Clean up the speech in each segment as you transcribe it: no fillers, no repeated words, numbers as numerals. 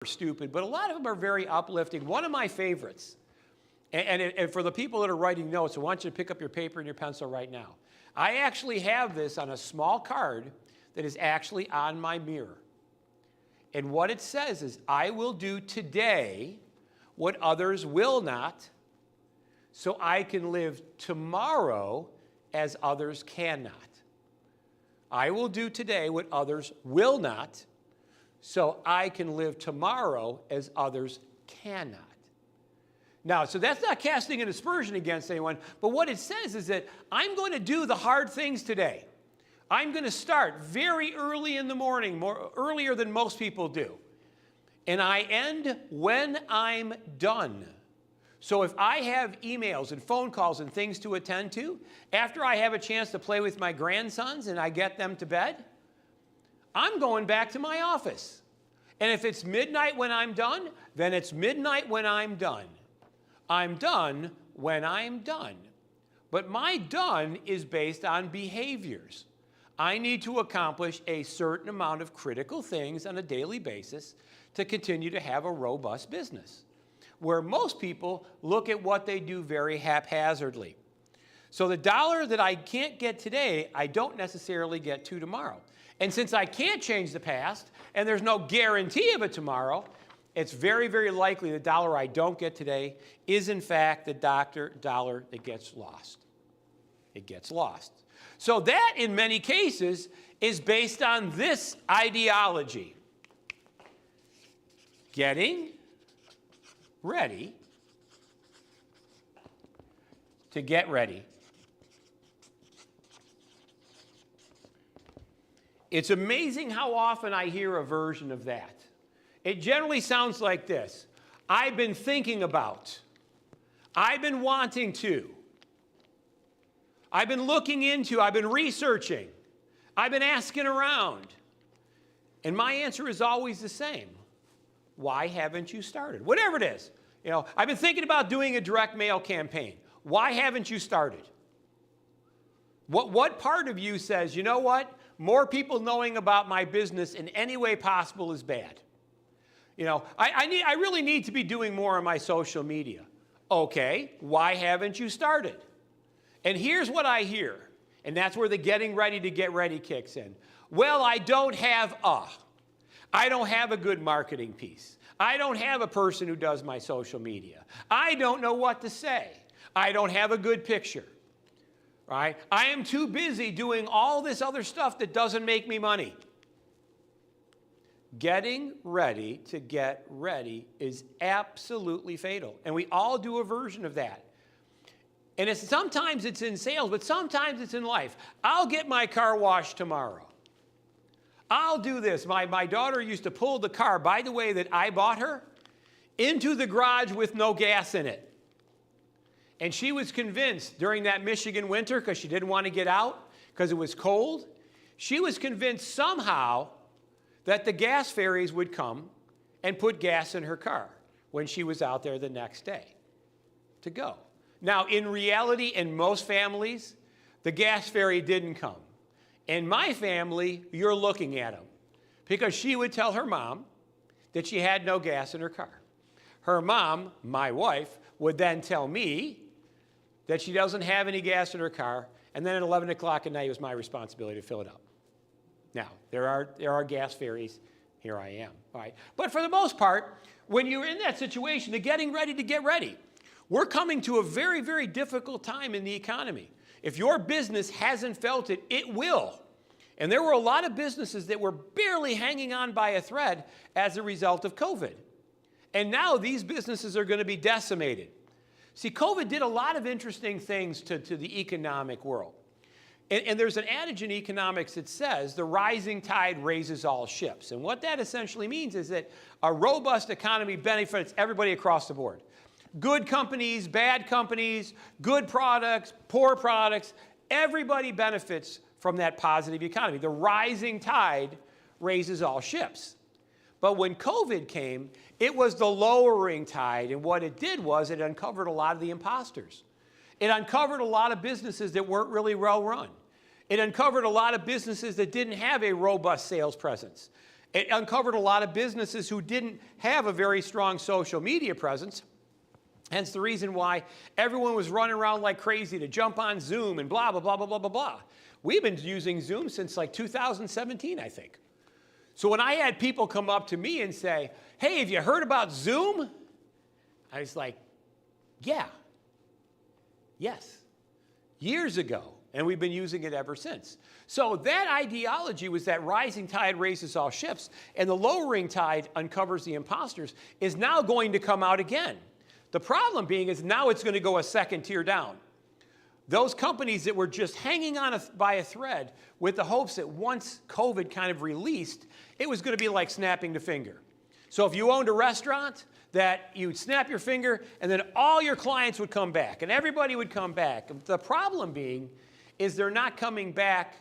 stupid, but a lot of them are very uplifting. One of my favorites, and for the people that are writing notes, I want you to pick up your paper and your pencil right now. I actually have this on a small card that is actually on my mirror. And what it says is, I will do today what others will not, so I can live tomorrow as others cannot. I will do today what others will not, so I can live tomorrow as others cannot. Now, so that's not casting an aspersion against anyone, but what it says is that I'm going to do the hard things today. I'm going to start very early in the morning, earlier than most people do. And I end when I'm done. So if I have emails and phone calls and things to attend to, after I have a chance to play with my grandsons and I get them to bed, I'm going back to my office. And if it's midnight when I'm done, then it's midnight when I'm done. I'm done when I'm done. But my done is based on behaviors. I need to accomplish a certain amount of critical things on a daily basis to continue to have a robust business, where most people look at what they do very haphazardly. So the dollar that I can't get today, I don't necessarily get to tomorrow. And since I can't change the past, and there's no guarantee of it tomorrow, it's very, very likely the dollar I don't get today is in fact the dollar that gets lost. It gets lost. So that, in many cases, is based on this ideology. Getting ready to get ready. It's amazing how often I hear a version of that. It generally sounds like this. I've been thinking about. I've been wanting to. I've been looking into. I've been researching. I've been asking around. And my answer is always the same. Why haven't you started? Whatever it is. You know, I've been thinking about doing a direct mail campaign. Why haven't you started? What part of you says, you know what? More people knowing about my business in any way possible is bad. You know, I really need to be doing more on my social media. Okay, why haven't you started? And here's what I hear, and that's where the getting ready to get ready kicks in. Well, I don't have a good marketing piece. I don't have a person who does my social media. I don't know what to say. I don't have a good picture. Right? I am too busy doing all this other stuff that doesn't make me money. Getting ready to get ready is absolutely fatal. And we all do a version of that. And sometimes it's in sales, but sometimes it's in life. I'll get my car washed tomorrow. I'll do this. My daughter used to pull the car, by the way, that I bought her, into the garage with no gas in it. And she was convinced during that Michigan winter, because she didn't want to get out because it was cold, she was convinced somehow that the gas fairies would come and put gas in her car when she was out there the next day to go. Now, in reality, in most families, the gas fairy didn't come. In my family, you're looking at them, because she would tell her mom that she had no gas in her car. Her mom, my wife, would then tell me that she doesn't have any gas in her car, and then at 11 o'clock at night, it was my responsibility to fill it up. Now, there are gas fairies. Here I am. All right. But for the most part, when you're in that situation, the getting ready to get ready, we're coming to a very, very difficult time in the economy. If your business hasn't felt it, it will. And there were a lot of businesses that were barely hanging on by a thread as a result of COVID. And now these businesses are going to be decimated. See, COVID did a lot of interesting things to the economic world. And there's an adage in economics that says the rising tide raises all ships. And what that essentially means is that a robust economy benefits everybody across the board. Good companies, bad companies, good products, poor products, everybody benefits from that positive economy. The rising tide raises all ships. But when COVID came, it was the lowering tide, and what it did was it uncovered a lot of the imposters. It uncovered a lot of businesses that weren't really well run. It uncovered a lot of businesses that didn't have a robust sales presence. It uncovered a lot of businesses who didn't have a very strong social media presence. Hence the reason why everyone was running around like crazy to jump on Zoom and blah, blah, blah, blah, blah, blah, blah. We've been using Zoom since like 2017, I think. So when I had people come up to me and say, hey, have you heard about Zoom? I was like, yeah, yes, years ago. And we've been using it ever since. So that ideology was that rising tide raises all ships, and the lowering tide uncovers the imposters, is now going to come out again. The problem being is now it's going to go a second tier down. Those companies that were just hanging on by a thread with the hopes that once COVID kind of released, it was going to be like snapping the finger. So if you owned a restaurant, that you'd snap your finger and then all your clients would come back and everybody would come back. The problem being is they're not coming back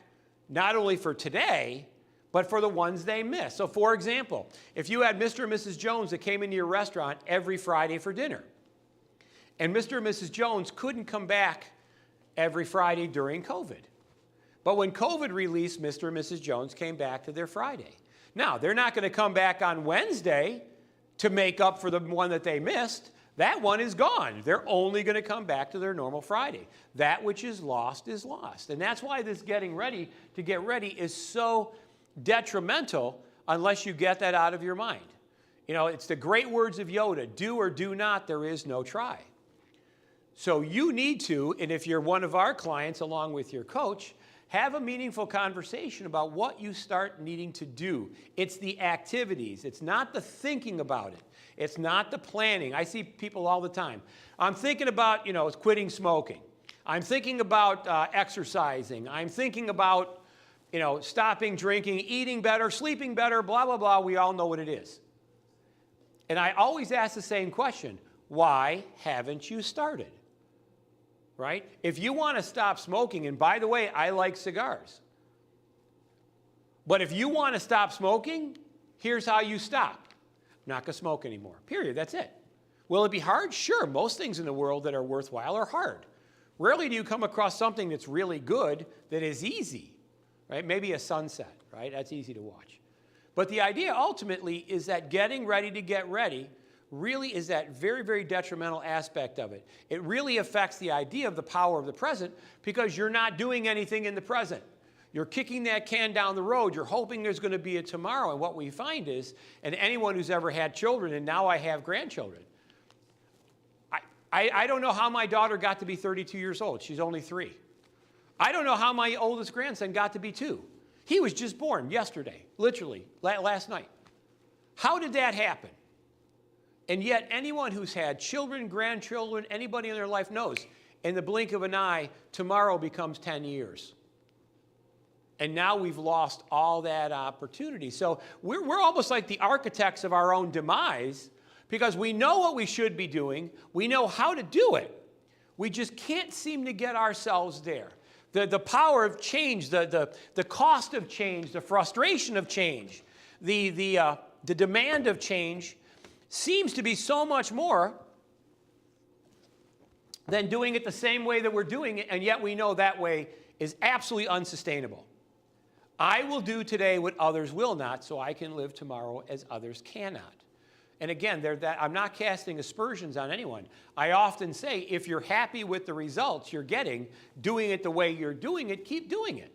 not only for today, but for the ones they miss. So for example, if you had Mr. and Mrs. Jones that came into your restaurant every Friday for dinner, and Mr. and Mrs. Jones couldn't come back every Friday during COVID. But when COVID released, Mr. and Mrs. Jones came back to their Friday. Now, they're not going to come back on Wednesday to make up for the one that they missed. That one is gone. They're only going to come back to their normal Friday. That which is lost is lost. And that's why this getting ready to get ready is so detrimental unless you get that out of your mind. You know, it's the great words of Yoda, do or do not, there is no try. So you need to, and if you're one of our clients along with your coach, have a meaningful conversation about what you start needing to do. It's the activities. It's not the thinking about it. It's not the planning. I see people all the time. I'm thinking about, quitting smoking. I'm thinking about exercising. I'm thinking about, stopping drinking, eating better, sleeping better, blah, blah, blah. We all know what it is. And I always ask the same question. Why haven't you started? Right? If you want to stop smoking, and by the way, I like cigars. But if you want to stop smoking, here's how you stop. I'm not going to smoke anymore. Period. That's it. Will it be hard? Sure. Most things in the world that are worthwhile are hard. Rarely do you come across something that's really good that is easy. Right? Maybe a sunset. Right? That's easy to watch. But the idea ultimately is that getting ready to get ready really is that very, very detrimental aspect of it. It really affects the idea of the power of the present because you're not doing anything in the present. You're kicking that can down the road. You're hoping there's going to be a tomorrow. And what we find is, and anyone who's ever had children, and now I have grandchildren, I don't know how my daughter got to be 32 years old. She's only 3. I don't know how my oldest grandson got to be 2. He was just born yesterday, literally, last night. How did that happen? And yet anyone who's had children, grandchildren, anybody in their life knows, in the blink of an eye, tomorrow becomes 10 years. And now we've lost all that opportunity. So we're almost like the architects of our own demise because we know what we should be doing. We know how to do it. We just can't seem to get ourselves there. The power of change, the cost of change, the frustration of change, the demand of change seems to be so much more than doing it the same way that we're doing it, and yet we know that way is absolutely unsustainable. I will do today what others will not, so I can live tomorrow as others cannot. And again, I'm not casting aspersions on anyone. I often say, if you're happy with the results you're getting, doing it the way you're doing it, keep doing it,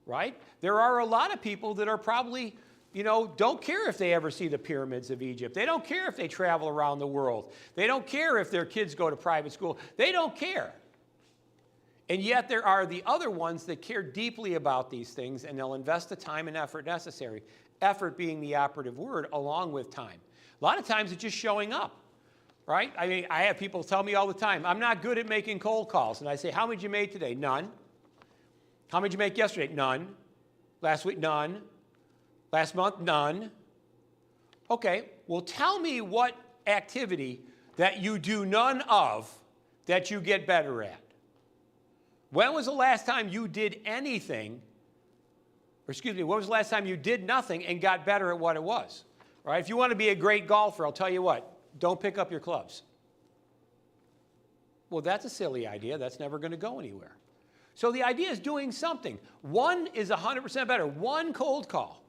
right? There are a lot of people that are probably don't care if they ever see the pyramids of Egypt. They don't care if they travel around the world. They don't care if their kids go to private school. They don't care. And yet there are the other ones that care deeply about these things, and they'll invest the time and effort necessary, effort being the operative word, along with time. A lot of times it's just showing up, right? I mean, I have people tell me all the time, I'm not good at making cold calls. And I say, how many did you make today? None. How many did you make yesterday? None. Last week? None. Last month, none. Okay, well, tell me what activity that you do none of that you get better at. When was the last time you did anything, when was the last time you did nothing and got better at what it was? Right? If you want to be a great golfer, I'll tell you what, don't pick up your clubs. Well, that's a silly idea. That's never going to go anywhere. So the idea is doing something. One is 100% better. One cold call.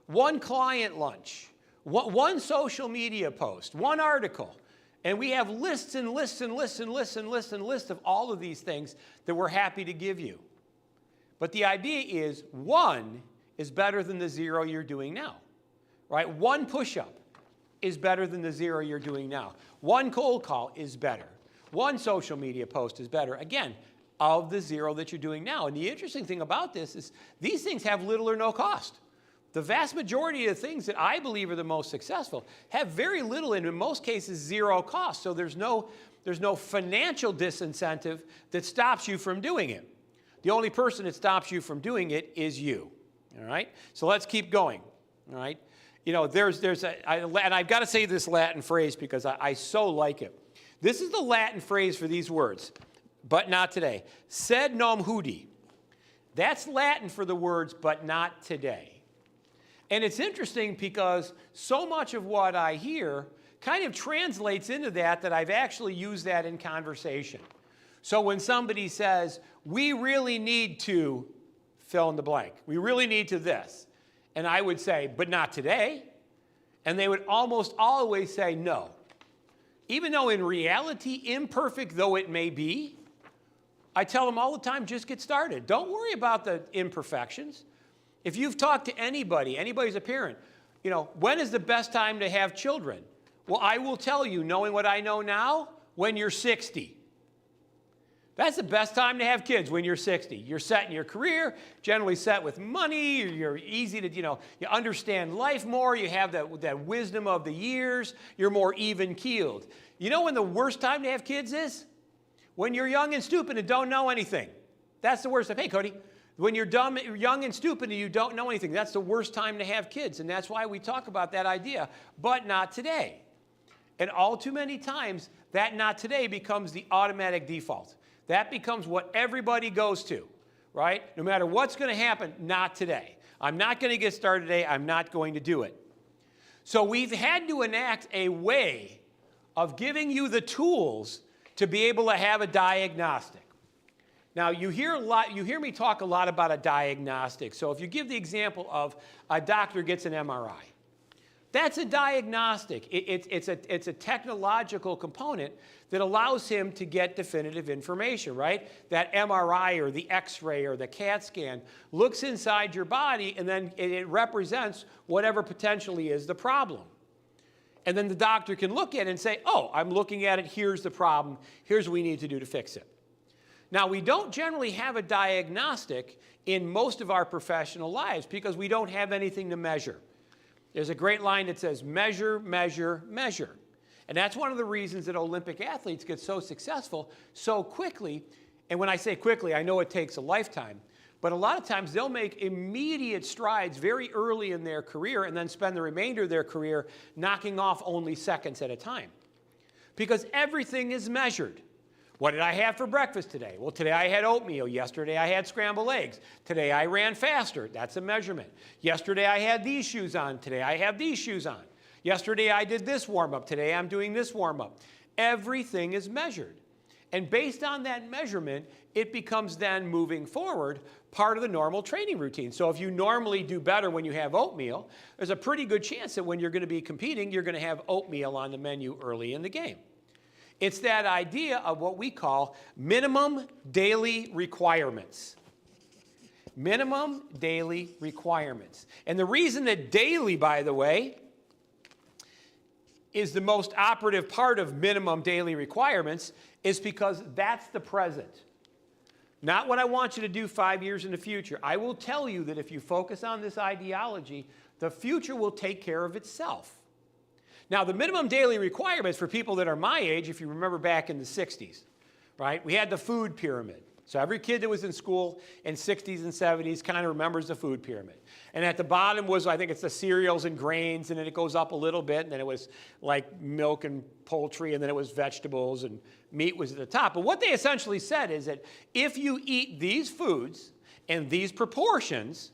one client lunch, one social media post, one article. And we have lists and lists and lists and lists and lists and lists of all of these things that we're happy to give you. But the idea is 1 is better than the 0 you're doing now, right? 1 push-up is better than the 0 you're doing now. 1 cold call is better. 1 social media post is better, again, of the 0 that you're doing now. And the interesting thing about this is these things have little or no cost. The vast majority of the things that I believe are the most successful have very little and in most cases 0 cost. So there's no financial disincentive that stops you from doing it. The only person that stops you from doing it is you. All right? So let's keep going. All right? You know, and I've got to say this Latin phrase because I so like it. This is the Latin phrase for these words, but not today. Sed non hudi. That's Latin for the words, but not today. And it's interesting because so much of what I hear kind of translates into that I've actually used that in conversation. So when somebody says, we really need to fill in the blank, we really need to this, and I would say, but not today, and they would almost always say no. Even though in reality, imperfect though it may be, I tell them all the time, just get started. Don't worry about the imperfections. If you've talked to anybody's a parent, you know, when is the best time to have children? Well, I will tell you, knowing what I know now, when you're 60. That's the best time to have kids, when you're 60. You're set in your career, generally set with money, you're easy to, you understand life more, you have that wisdom of the years, you're more even-keeled. You know when the worst time to have kids is? When you're young and stupid and don't know anything. That's the worst time. Hey, Cody. When you're dumb, young and stupid and you don't know anything, that's the worst time to have kids. And that's why we talk about that idea, but not today. And all too many times, that not today becomes the automatic default. That becomes what everybody goes to, right? No matter what's going to happen, not today. I'm not going to get started today. I'm not going to do it. So we've had to enact a way of giving you the tools to be able to have a diagnostic. Now, you hear me talk a lot about a diagnostic. So if you give the example of a doctor gets an MRI, that's a diagnostic. It's a technological component that allows him to get definitive information, right? That MRI or the X-ray or the CAT scan looks inside your body, and then it represents whatever potentially is the problem. And then the doctor can look at it and say, oh, I'm looking at it, here's the problem, here's what we need to do to fix it. Now, we don't generally have a diagnostic in most of our professional lives because we don't have anything to measure. There's a great line that says, measure, measure, measure. And that's one of the reasons that Olympic athletes get so successful so quickly. And when I say quickly, I know it takes a lifetime. But a lot of times they'll make immediate strides very early in their career and then spend the remainder of their career knocking off only seconds at a time. Because everything is measured. What did I have for breakfast today? Well, today I had oatmeal. Yesterday I had scrambled eggs. Today I ran faster. That's a measurement. Yesterday I had these shoes on. Today I have these shoes on. Yesterday I did this warm-up. Today I'm doing this warm-up. Everything is measured. And based on that measurement, it becomes then moving forward part of the normal training routine. So if you normally do better when you have oatmeal, there's a pretty good chance that when you're going to be competing, you're going to have oatmeal on the menu early in the game. It's that idea of what we call minimum daily requirements. Minimum daily requirements. And the reason that daily, by the way, is the most operative part of minimum daily requirements is because that's the present. Not what I want you to do 5 years in the future. I will tell you that if you focus on this ideology, the future will take care of itself. Now, the minimum daily requirements for people that are my age, if you remember back in the 60s, right? We had the food pyramid. So every kid that was in school in 60s and 70s kind of remembers the food pyramid. And at the bottom was, I think it's the cereals and grains, and then it goes up a little bit, and then it was like milk and poultry, and then it was vegetables, and meat was at the top. But what they essentially said is that if you eat these foods in these proportions,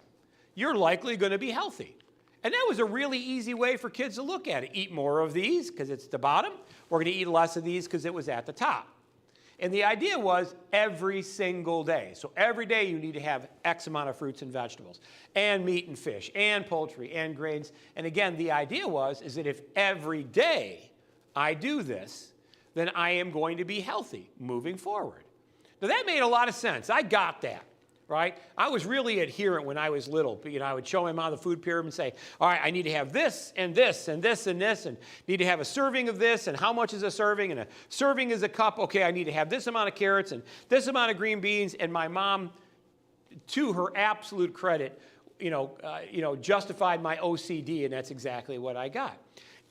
you're likely going to be healthy. And that was a really easy way for kids to look at it. Eat more of these because it's the bottom. We're going to eat less of these because it was at the top. And the idea was every single day. So every day you need to have X amount of fruits and vegetables, and meat and fish, and poultry, and grains. And again, the idea is that if every day I do this, then I am going to be healthy moving forward. Now that made a lot of sense. I got that. Right? I was really adherent when I was little. I would show him on the food pyramid and say, all right, I need to have this and this and this and this, and need to have a serving of this, and how much is a serving? And a serving is a cup. Okay, I need to have this amount of carrots and this amount of green beans. And my mom, to her absolute credit, justified my OCD, and that's exactly what I got.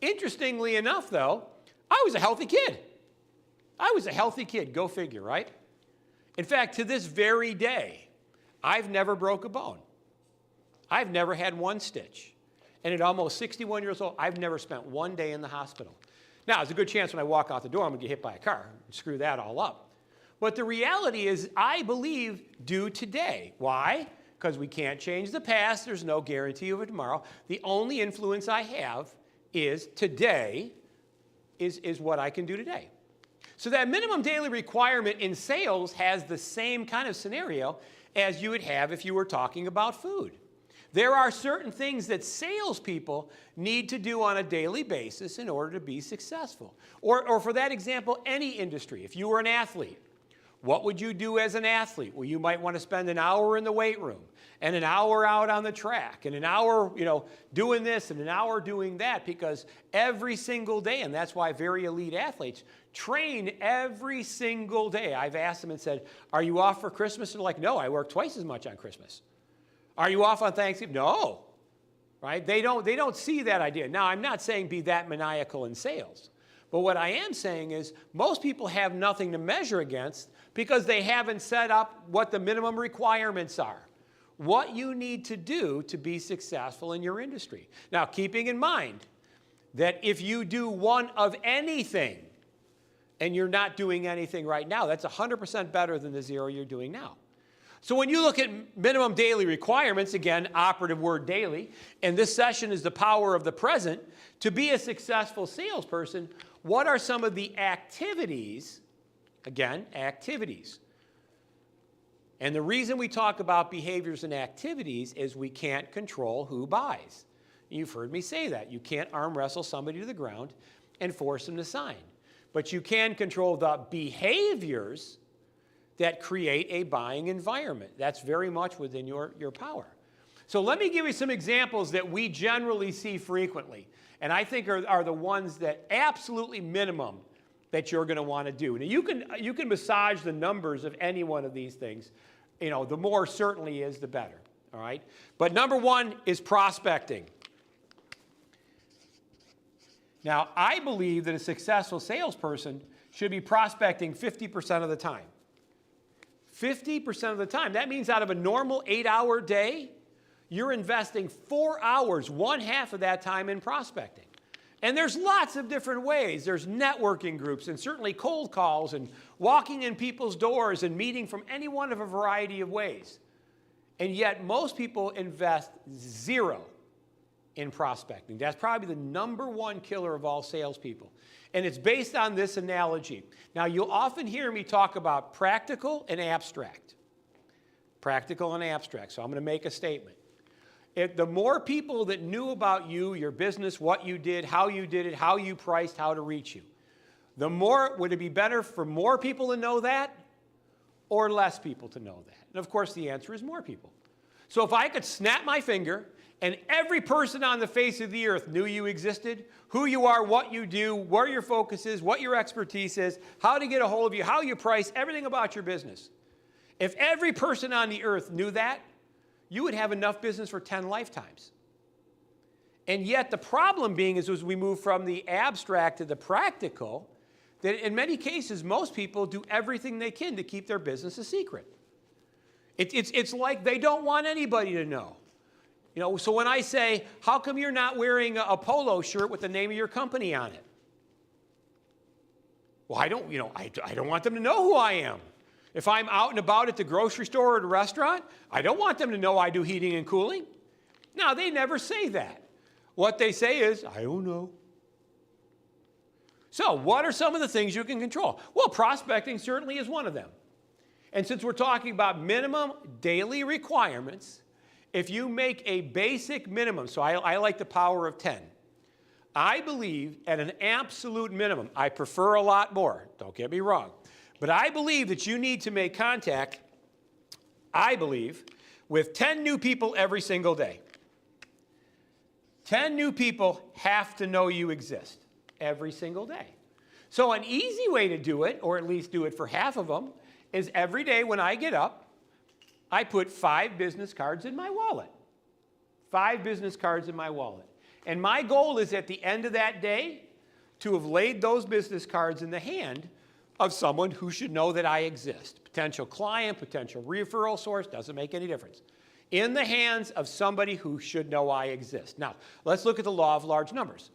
Interestingly enough, though, I was a healthy kid. I was a healthy kid. Go figure, right? In fact, to this very day, I've never broke a bone. I've never had one stitch. And at almost 61 years old, I've never spent one day in the hospital. Now, there's a good chance when I walk out the door, I'm going to get hit by a car and screw that all up. But the reality is, I believe, do today. Why? Because we can't change the past. There's no guarantee of it tomorrow. The only influence I have is today, is what I can do today. So that minimum daily requirement in sales has the same kind of scenario as you would have if you were talking about food. There are certain things that salespeople need to do on a daily basis in order to be successful. Or for that example, any industry. If you were an athlete, what would you do as an athlete? Well, you might want to spend an hour in the weight room, and an hour out on the track, and an hour, doing this, and an hour doing that, because every single day, and that's why very elite athletes train every single day. I've asked them and said, are you off for Christmas? And they're like, no, I work twice as much on Christmas. Are you off on Thanksgiving? No, right? They don't see that idea. Now, I'm not saying be that maniacal in sales, but what I am saying is most people have nothing to measure against because they haven't set up what the minimum requirements are, what you need to do to be successful in your industry. Now, keeping in mind that if you do one of anything, and you're not doing anything right now, that's 100% better than the zero you're doing now. So when you look at minimum daily requirements, again, operative word daily, and this session is the power of the present, to be a successful salesperson, what are some of the activities, again, activities. And the reason we talk about behaviors and activities is we can't control who buys. You've heard me say that. You can't arm wrestle somebody to the ground and force them to sign. But you can control the behaviors that create a buying environment. That's very much within your power. So let me give you some examples that we generally see frequently, and I think are the ones that absolutely minimum that you're going to want to do. Now, you can massage the numbers of any one of these things. The more certainly is, the better. All right? But number one is prospecting. Now, I believe that a successful salesperson should be prospecting 50% of the time. 50% of the time. That means out of a normal 8-hour day, you're investing 4 hours, one half of that time in prospecting. And there's lots of different ways. There's networking groups and certainly cold calls and walking in people's doors and meeting from any one of a variety of ways. And yet most people invest zero in prospecting. That's probably the number one killer of all salespeople. And it's based on this analogy. Now, you'll often hear me talk about practical and abstract. Practical and abstract. So I'm going to make a statement. If the more people that knew about you, your business, what you did, how you did it, how you priced, how to reach you, the more, would it be better for more people to know that or less people to know that? And of course, the answer is more people. So if I could snap my finger and every person on the face of the earth knew you existed, who you are, what you do, where your focus is, what your expertise is, how to get a hold of you, how you price, everything about your business. If every person on the earth knew that, you would have enough business for 10 lifetimes. And yet the problem being is as we move from the abstract to the practical, that in many cases, most people do everything they can to keep their business a secret. It's like they don't want anybody to know. So when I say, how come you're not wearing a polo shirt with the name of your company on it? Well, I don't want them to know who I am. If I'm out and about at the grocery store or at a restaurant, I don't want them to know I do heating and cooling. No, they never say that. What they say is, I don't know. So what are some of the things you can control? Well, prospecting certainly is one of them. And since we're talking about minimum daily requirements, if you make a basic minimum, so I like the power of 10. I believe at an absolute minimum, I prefer a lot more, don't get me wrong, but I believe that you need to make contact, I believe, with 10 new people every single day. 10 new people have to know you exist every single day. So an easy way to do it, or at least do it for half of them, is every day when I get up, I put 5 business cards in my wallet. 5 business cards in my wallet. And my goal is at the end of that day to have laid those business cards in the hand of someone who should know that I exist. Potential client, potential referral source, doesn't make any difference. In the hands of somebody who should know I exist. Now, let's look at the law of large numbers.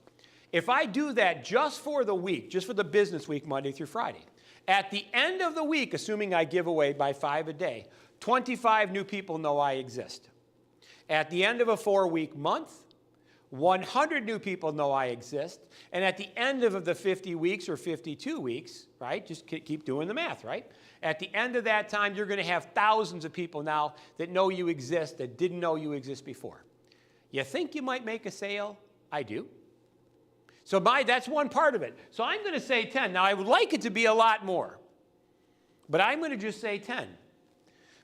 If I do that just for the week, just for the business week, Monday through Friday, at the end of the week, assuming I give away by 5 a day, 25 new people know I exist. At the end of a 4-week month, 100 new people know I exist. And at the end of the 50 weeks or 52 weeks, right, just keep doing the math, right? At the end of that time, you're going to have thousands of people now that know you exist that didn't know you exist before. You think you might make a sale? I do. So that's one part of it. So I'm going to say 10. Now, I would like it to be a lot more, but I'm going to just say 10.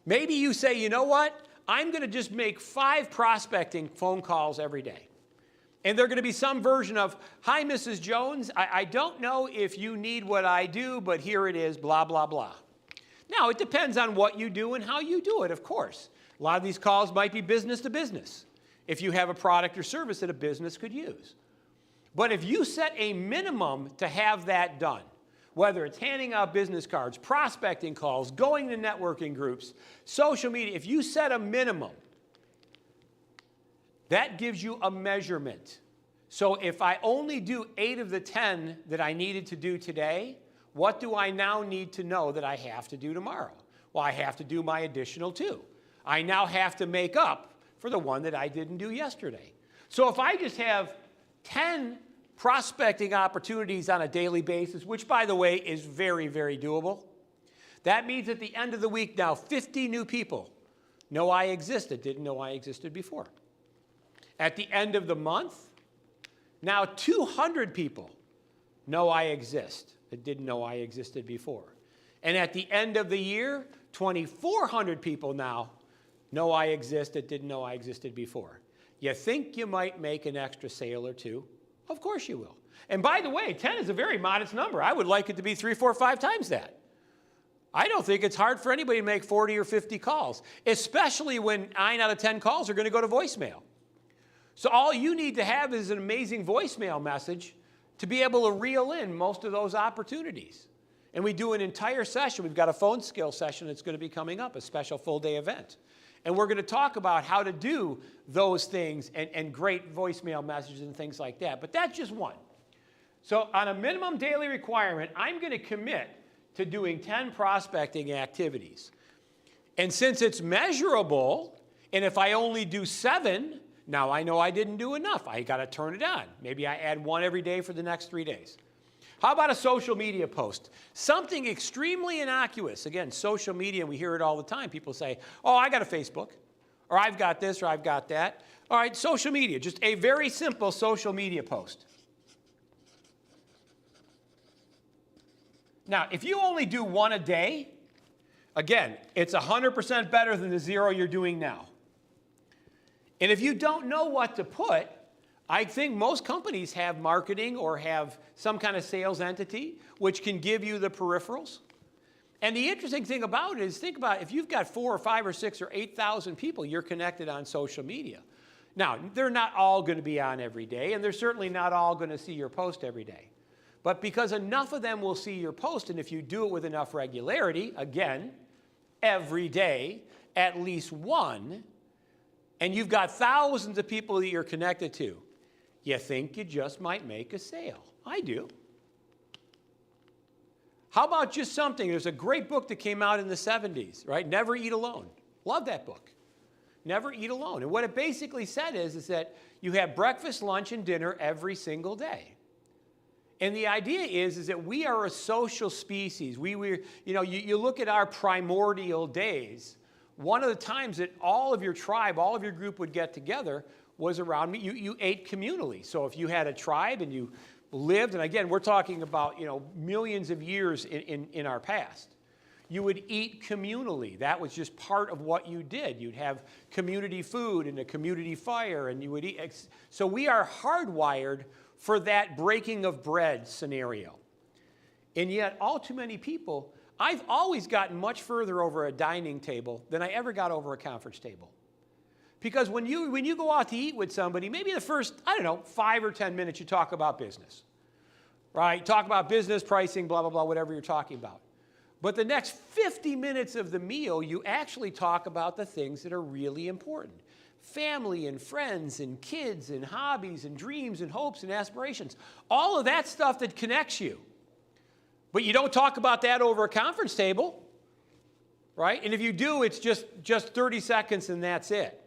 Maybe you say, you know what? I'm going to just make 5 prospecting phone calls every day. And they're going to be some version of, hi, Mrs. Jones, I don't know if you need what I do, but here it is, blah, blah, blah. Now, it depends on what you do and how you do it, of course. A lot of these calls might be business to business, if you have a product or service that a business could use. But if you set a minimum to have that done, whether it's handing out business cards, prospecting calls, going to networking groups, social media, if you set a minimum, that gives you a measurement. So if I only do 8 of the 10 that I needed to do today, what do I now need to know that I have to do tomorrow? Well, I have to do my additional 2. I now have to make up for the one that I didn't do yesterday. So if I just have 10 prospecting opportunities on a daily basis, which, by the way, is very, very doable, that means at the end of the week now, 50 new people know I existed, didn't know I existed before. At the end of the month, now 200 people know I exist that didn't know I existed before. And at the end of the year, 2,400 people now know I exist that didn't know I existed before. You think you might make an extra sale or 2? Of course you will. And by the way, 10 is a very modest number. I would like it to be 3, 4, 5 times that. I don't think it's hard for anybody to make 40 or 50 calls, especially when 9 out of 10 calls are going to go to voicemail. So all you need to have is an amazing voicemail message to be able to reel in most of those opportunities. And we do an entire session. We've got a phone skill session that's going to be coming up, a special full-day event. And we're going to talk about how to do those things and great voicemail messages and things like that. But that's just one. So on a minimum daily requirement, I'm going to commit to doing 10 prospecting activities. And since it's measurable, and if I only do 7, now I know I didn't do enough. I got to turn it on. Maybe I add 1 every day for the next 3 days. How about a social media post? Something extremely innocuous. Again, social media, and we hear it all the time. People say, oh, I got a Facebook, or I've got this, or I've got that. All right, social media, just a very simple social media post. Now, if you only do 1 a day, again, it's 100% better than the 0 you're doing now. And if you don't know what to put, I think most companies have marketing or have some kind of sales entity which can give you the peripherals. And the interesting thing about it is, think about if you've got 4 or 5 or 6 or 8,000 people you're connected on social media. Now, they're not all going to be on every day, and they're certainly not all going to see your post every day. But because enough of them will see your post, and if you do it with enough regularity, again, every day, at least 1, and you've got thousands of people that you're connected to, you think you just might make a sale. I do. How about just something? There's a great book that came out in the 70s, right? Never Eat Alone. Love that book. Never Eat Alone. And what it basically said is that you have breakfast, lunch, and dinner every single day. And the idea is that we are a social species. You look at our primordial days, one of the times that all of your tribe, all of your group would get together was around meat. You ate communally. So if you had a tribe and you lived, and again, we're talking about millions of years in our past, you would eat communally. That was just part of what you did. You'd have community food and a community fire, and you would eat. So we are hardwired for that breaking of bread scenario. And yet, all too many people, I've always gotten much further over a dining table than I ever got over a conference table. Because when you go out to eat with somebody, maybe the first, 5 or 10 minutes you talk about business, right? Talk about business, pricing, blah, blah, blah, whatever you're talking about. But the next 50 minutes of the meal, you actually talk about the things that are really important. Family and friends and kids and hobbies and dreams and hopes and aspirations. All of that stuff that connects you. But you don't talk about that over a conference table, right? And if you do, it's just 30 seconds and that's it.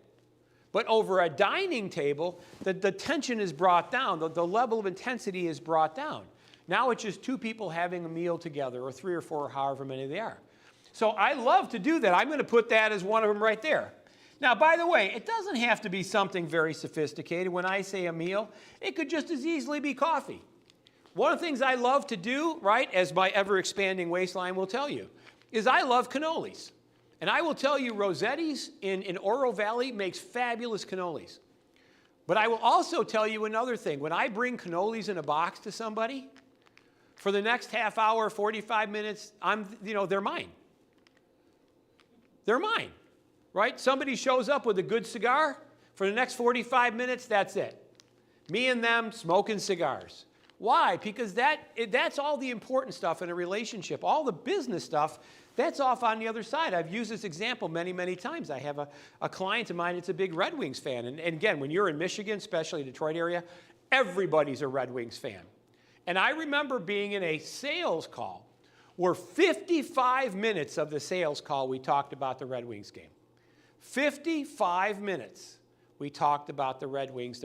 But over a dining table, the tension is brought down. The level of intensity is brought down. Now it's just two people having a meal together, or 3 or 4, however many they are. So I love to do that. I'm going to put that as one of them right there. Now, by the way, it doesn't have to be something very sophisticated. When I say a meal, it could just as easily be coffee. One of the things I love to do, right, as my ever-expanding waistline will tell you, is I love cannolis. And I will tell you, Rossetti's in Oro Valley makes fabulous cannolis. But I will also tell you another thing. When I bring cannolis in a box to somebody, for the next half hour, 45 minutes, they're mine. They're mine, right? Somebody shows up with a good cigar. For the next 45 minutes, that's it. Me and them smoking cigars. Why? Because that's all the important stuff in a relationship. All the business stuff, that's off on the other side. I've used this example many, many times. I have a client of mine that's a big Red Wings fan. And again, when you're in Michigan, especially Detroit area, everybody's a Red Wings fan. And I remember being in a sales call where 55 minutes of the sales call we talked about the Red Wings game. 55 minutes we talked about the Red Wings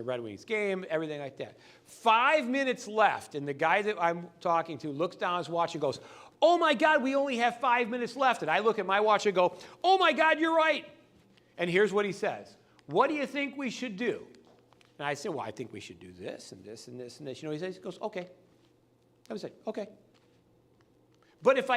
game, everything like that. 5 minutes left, and the guy that I'm talking to looks down at his watch and goes, "Oh my God, we only have 5 minutes left." And I look at my watch and go, "Oh my God, you're right." And here's what he says: "What do you think we should do?" And I said, "Well, I think we should do this and this and this and this." He says, he goes, "Okay." I would say, "Okay." But if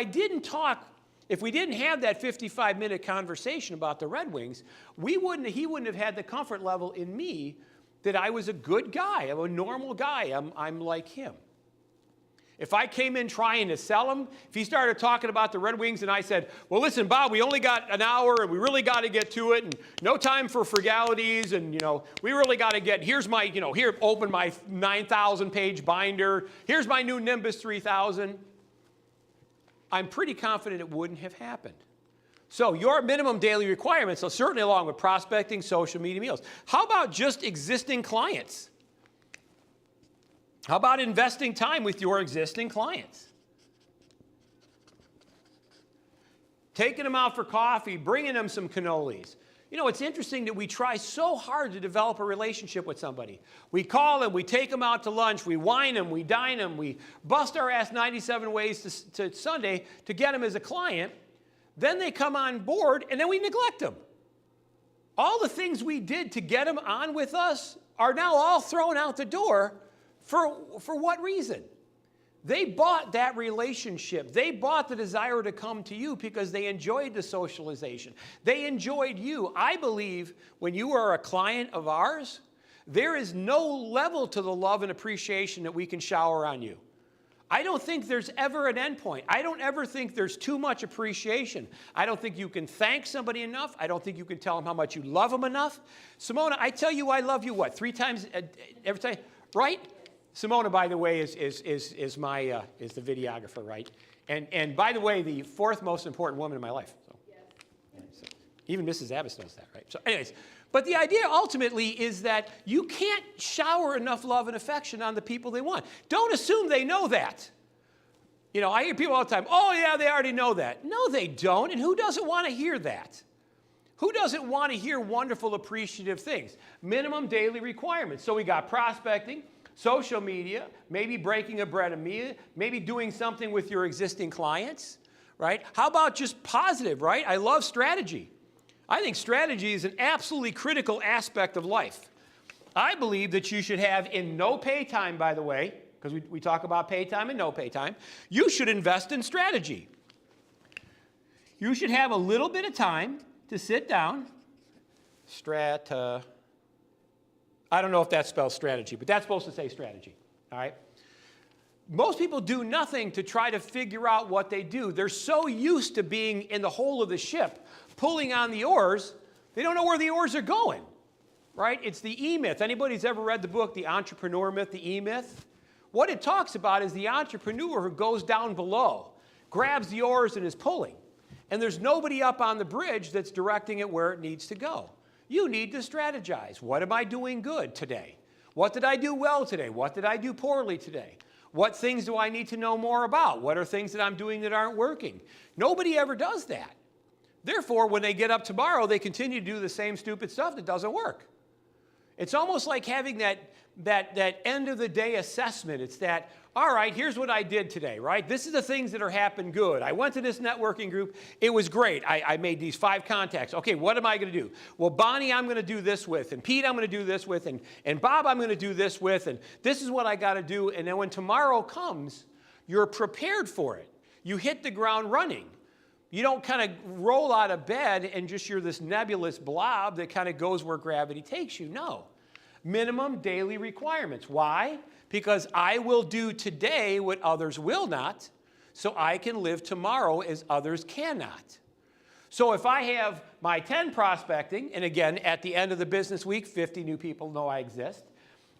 if we didn't have that 55-minute conversation about the Red Wings, he wouldn't have had the comfort level in me that I was a good guy. I'm a normal guy. I'm like him. If I came in trying to sell him, if he started talking about the Red Wings and I said, "Well, listen, Bob, we only got an hour and we really got to get to it and no time for frugalities and, we really got to here's my, here, open my 9,000-page binder. Here's my new Nimbus 3000. I'm pretty confident it wouldn't have happened. So your minimum daily requirements, so certainly along with prospecting, social media meals. How about just existing clients? How about investing time with your existing clients? Taking them out for coffee, bringing them some cannolis. It's interesting that we try so hard to develop a relationship with somebody. We call them, we take them out to lunch, we wine them, we dine them, we bust our ass 97 ways to Sunday to get them as a client. Then they come on board, and then we neglect them. All the things we did to get them on with us are now all thrown out the door. For what reason? They bought that relationship. They bought the desire to come to you because they enjoyed the socialization. They enjoyed you. I believe when you are a client of ours, there is no level to the love and appreciation that we can shower on you. I don't think there's ever an end point. I don't ever think there's too much appreciation. I don't think you can thank somebody enough. I don't think you can tell them how much you love them enough. Simona, I tell you I love you, what, 3 times every time, right? Simona, by the way, is the videographer, right? And by the way, the 4th most important woman in my life. So, yes. So even Mrs. Zavis knows that, right? So anyways, but the idea ultimately is that you can't shower enough love and affection on the people they want. Don't assume they know that. I hear people all the time, "Oh yeah, they already know that." No, they don't. And who doesn't want to hear that? Who doesn't want to hear wonderful, appreciative things? Minimum daily requirements. So we got prospecting, social media, maybe breaking a bread and meal, maybe doing something with your existing clients, right? How about just positive, right? I love strategy. I think strategy is an absolutely critical aspect of life. I believe that you should have, in no pay time, by the way, because we talk about pay time and no pay time, you should invest in strategy. You should have a little bit of time to sit down, I don't know if that spells strategy, but that's supposed to say strategy, all right? Most people do nothing to try to figure out what they do. They're so used to being in the hull of the ship, pulling on the oars, they don't know where the oars are going, right? It's the E-myth. Anybody's ever read the book, The Entrepreneur Myth, the E-myth? What it talks about is the entrepreneur who goes down below, grabs the oars and is pulling. And there's nobody up on the bridge that's directing it where it needs to go. You need to strategize. What am I doing good today? What did I do well today? What did I do poorly today? What things do I need to know more about? What are things that I'm doing that aren't working? Nobody ever does that. Therefore, when they get up tomorrow, they continue to do the same stupid stuff that doesn't work. It's almost like having that end of the day assessment. It's that, all right, here's what I did today, right? This is the things that are happened good. I went to this networking group. It was great. I made these 5 contacts. Okay, what am I going to do? Well, Bonnie, I'm going to do this with, and Pete, I'm going to do this with, and Bob, I'm going to do this with, and this is what I got to do. And then when tomorrow comes, you're prepared for it. You hit the ground running. You don't kind of roll out of bed and just you're this nebulous blob that kind of goes where gravity takes you. No. Minimum daily requirements. Why? Because I will do today what others will not, so I can live tomorrow as others cannot. So if I have my 10 prospecting, and again, at the end of the business week, 50 new people know I exist.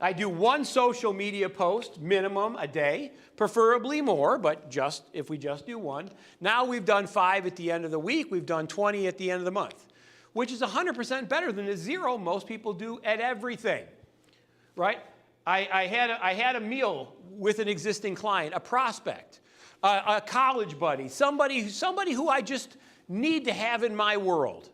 I do 1 social media post, minimum a day, preferably more, but if we just do 1. Now we've done 5 at the end of the week. We've done 20 at the end of the month, which is 100% better than the 0 most people do at everything, right? I had a meal with an existing client, a prospect, a college buddy, somebody who I just need to have in my world.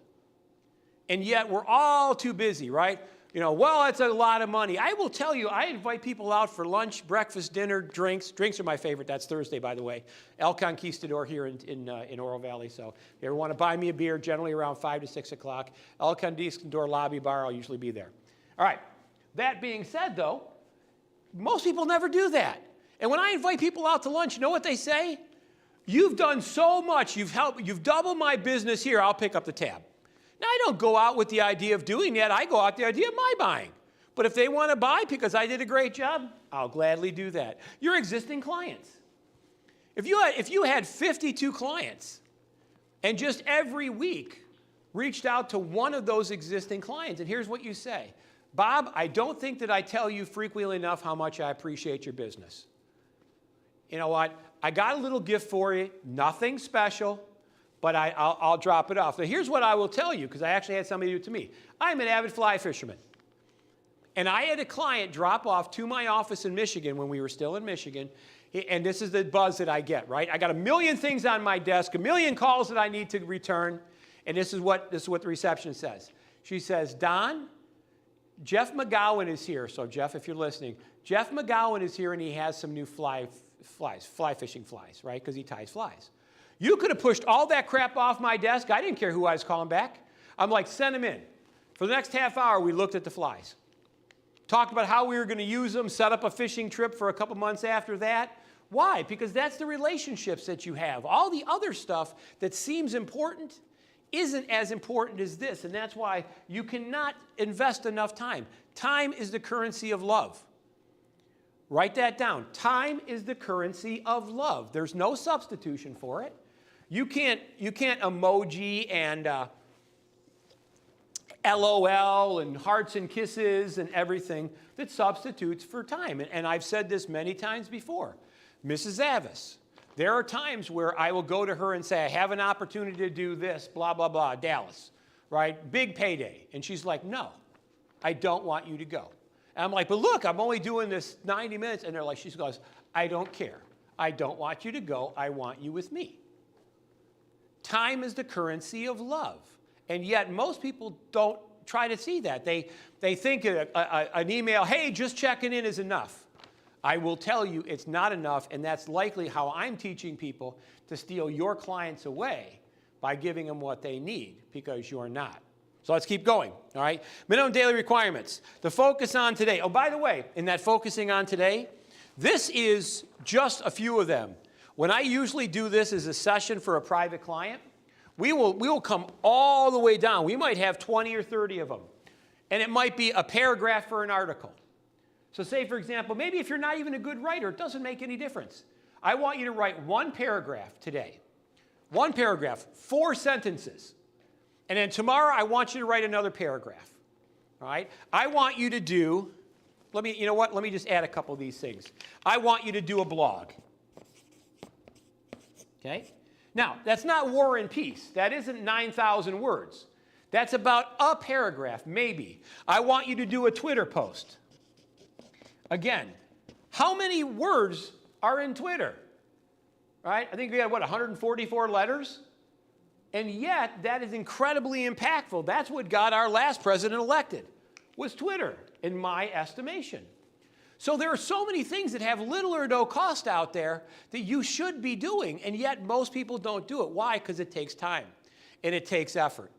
And yet we're all too busy, right? You know, well, it's a lot of money. I will tell you, I invite people out for lunch, breakfast, dinner, drinks. Drinks are my favorite. That's Thursday, by the way. El Conquistador here in Oro Valley. So if you ever want to buy me a beer, generally around 5 to 6 o'clock, El Conquistador lobby bar, I'll usually be there. All right. That being said, though, most people never do that. And when I invite people out to lunch, you know what they say? You've done so much. You've doubled my business here. I'll pick up the tab. Now, I don't go out with the idea of doing that. I go out with the idea of my buying. But if they want to buy because I did a great job, I'll gladly do that. Your existing clients. If you had 52 clients and just every week reached out to one of those existing clients, and here's what you say, Bob, I don't think that I tell you frequently enough how much I appreciate your business. You know what? I got a little gift for you, nothing special, but I'll drop it off. Now, here's what I will tell you, because I actually had somebody do it to me. I'm an avid fly fisherman. And I had a client drop off to my office in Michigan when we were still in Michigan, and this is the buzz that I get, right? I got a million things on my desk, a million calls that I need to return, and this is what the receptionist says. She says, Don, Jeff McGowan is here. So, Jeff, if you're listening, Jeff McGowan is here, and he has some new fly fishing flies, right? Because he ties flies. You could have pushed all that crap off my desk. I didn't care who I was calling back. I'm like, send them in. For the next half hour, we looked at the flies. Talked about how we were going to use them, set up a fishing trip for a couple months after that. Why? Because that's the relationships that you have. All the other stuff that seems important isn't as important as this, and that's why you cannot invest enough time. Time is the currency of love. Write that down. Time is the currency of love. There's no substitution for it. You can't emoji and LOL and hearts and kisses and everything that substitutes for time. And I've said this many times before. Mrs. Zavis, there are times where I will go to her and say, I have an opportunity to do this, blah, blah, blah, Dallas, right? Big payday. And she's like, no, I don't want you to go. And I'm like, but look, I'm only doing this 90 minutes. And they're like, she goes, I don't care. I don't want you to go. I want you with me. Time is the currency of love. And yet most people don't try to see that. They think an email, hey, just checking in is enough. I will tell you it's not enough, and that's likely how I'm teaching people to steal your clients away by giving them what they need, because you're not. So let's keep going, all right? Minimum daily requirements. The focus on today. Oh, by the way, in that focusing on today, this is just a few of them. When I usually do this as a session for a private client, we will come all the way down. We might have 20 or 30 of them. And it might be a paragraph for an article. So say, for example, maybe if you're not even a good writer, it doesn't make any difference. I want you to write one paragraph today. One paragraph, 4 sentences. And then tomorrow, I want you to write another paragraph. All right? I want you to do, you know what? Let me just add a couple of these things. I want you to do a blog. Okay? Now, that's not War and Peace. That isn't 9,000 words. That's about a paragraph, maybe. I want you to do a Twitter post. Again, how many words are in Twitter? Right? I think we had, 144 letters? And yet, that is incredibly impactful. That's what got our last president elected, was Twitter, in my estimation. So there are so many things that have little or no cost out there that you should be doing, and yet most people don't do it. Why? Because it takes time, and it takes effort.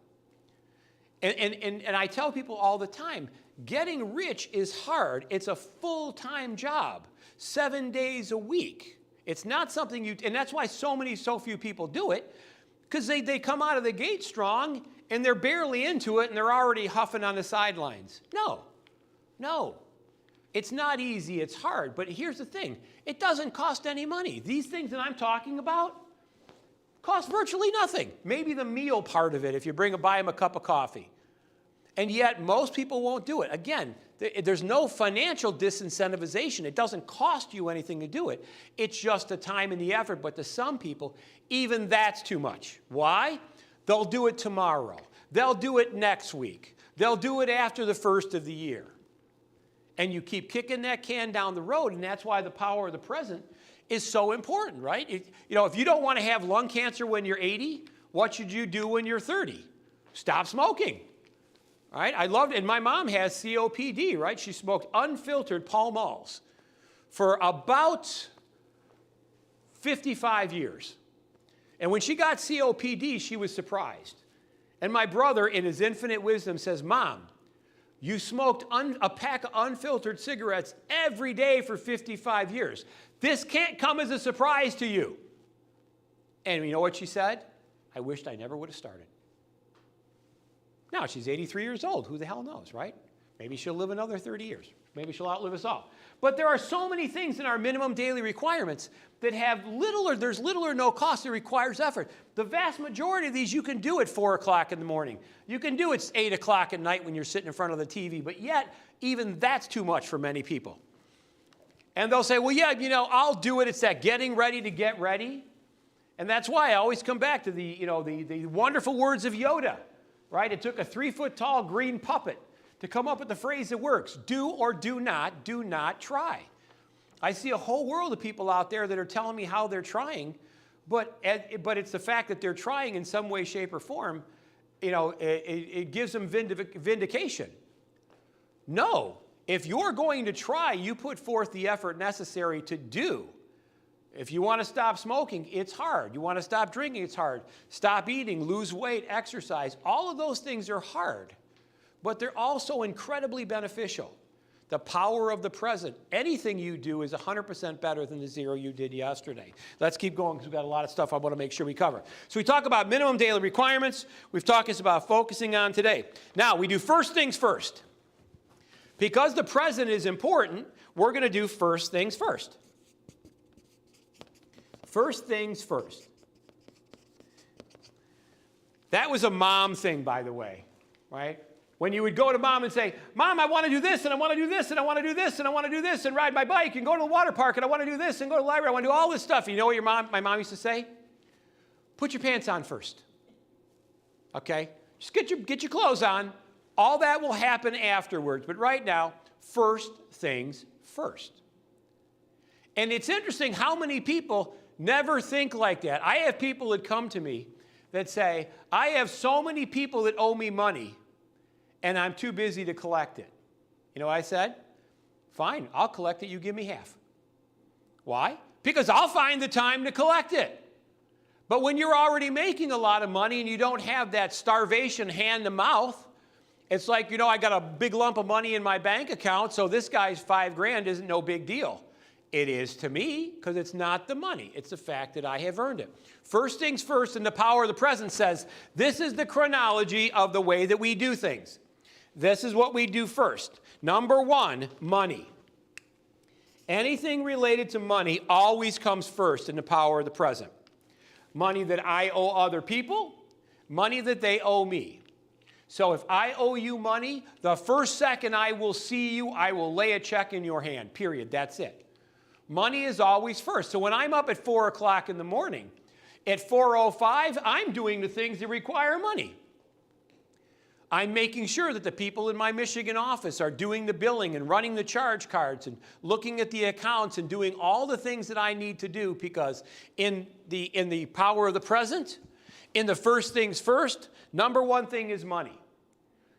And I tell people all the time, getting rich is hard. It's a full-time job, 7 days a week. It's not something and that's why so few people do it, because they come out of the gate strong, and they're barely into it, and they're already huffing on the sidelines. No. It's not easy, it's hard, but here's the thing. It doesn't cost any money. These things that I'm talking about cost virtually nothing. Maybe the meal part of it if you buy them a cup of coffee. And yet most people won't do it. Again, there's no financial disincentivization. It doesn't cost you anything to do it. It's just the time and the effort, but to some people, even that's too much. Why? They'll do it tomorrow. They'll do it next week. They'll do it after the first of the year. And you keep kicking that can down the road, and that's why the power of the present is so important, right? If you don't want to have lung cancer when you're 80, what should you do when you're 30? Stop smoking, right? I loved it. And my mom has COPD, right? She smoked unfiltered Pall Malls for about 55 years. And when she got COPD, she was surprised. And my brother, in his infinite wisdom, says, "Mom, you smoked a pack of unfiltered cigarettes every day for 55 years. This can't come as a surprise to you." And you know what she said? "I wished I never would have started." Now, she's 83 years old. Who the hell knows, right? Maybe she'll live another 30 years. Maybe she'll outlive us all. But there are so many things in our minimum daily requirements that have there's little or no cost. It requires effort. The vast majority of these you can do at 4 o'clock in the morning. You can do at 8 o'clock at night when you're sitting in front of the TV. But yet, even that's too much for many people. And they'll say, "Well, yeah, I'll do it. It's that getting ready to get ready." And that's why I always come back to the wonderful words of Yoda, right? It took a 3-foot-tall green puppet to come up with the phrase that works. Do or do not try. I see a whole world of people out there that are telling me how they're trying, but it's the fact that they're trying in some way, shape, or form, it gives them vindication. No. If you're going to try, you put forth the effort necessary to do. If you want to stop smoking, it's hard. You want to stop drinking, it's hard. Stop eating, lose weight, exercise. All of those things are hard, but they're also incredibly beneficial. The power of the present. Anything you do is 100% better than the 0 you did yesterday. Let's keep going because we've got a lot of stuff I want to make sure we cover. So we talk about minimum daily requirements. We've talked about focusing on today. Now, we do first things first. Because the present is important, we're going to do first things first. First things first. That was a mom thing, by the way, right? When you would go to mom and say, "Mom, I want to do this, and I want to do this, and I want to do this, and I want to do this, and ride my bike, and go to the water park, and I want to do this, and go to the library, I want to do all this stuff." You know what my mom used to say? "Put your pants on first. Okay? Just get your clothes on. All that will happen afterwards. But right now, first things first." And it's interesting how many people never think like that. I have people that come to me that say, "I have so many people that owe me money, and I'm too busy to collect it." You know what I said? "Fine, I'll collect it. You give me half." Why? Because I'll find the time to collect it. But when you're already making a lot of money and you don't have that starvation hand to mouth, it's like, I got a big lump of money in my bank account, so this guy's $5,000 isn't no big deal. It is to me, because it's not the money. It's the fact that I have earned it. First things first, and the power of the present says, this is the chronology of the way that we do things. This is what we do first. Number one, money. Anything related to money always comes first in the power of the present. Money that I owe other people, money that they owe me. So if I owe you money, the first second I will see you, I will lay a check in your hand, period. That's it. Money is always first. So when I'm up at 4 o'clock in the morning, at 4:05, I'm doing the things that require money. I'm making sure that the people in my Michigan office are doing the billing and running the charge cards and looking at the accounts and doing all the things that I need to do, because in the power of the present, in the first things first, number one thing is money.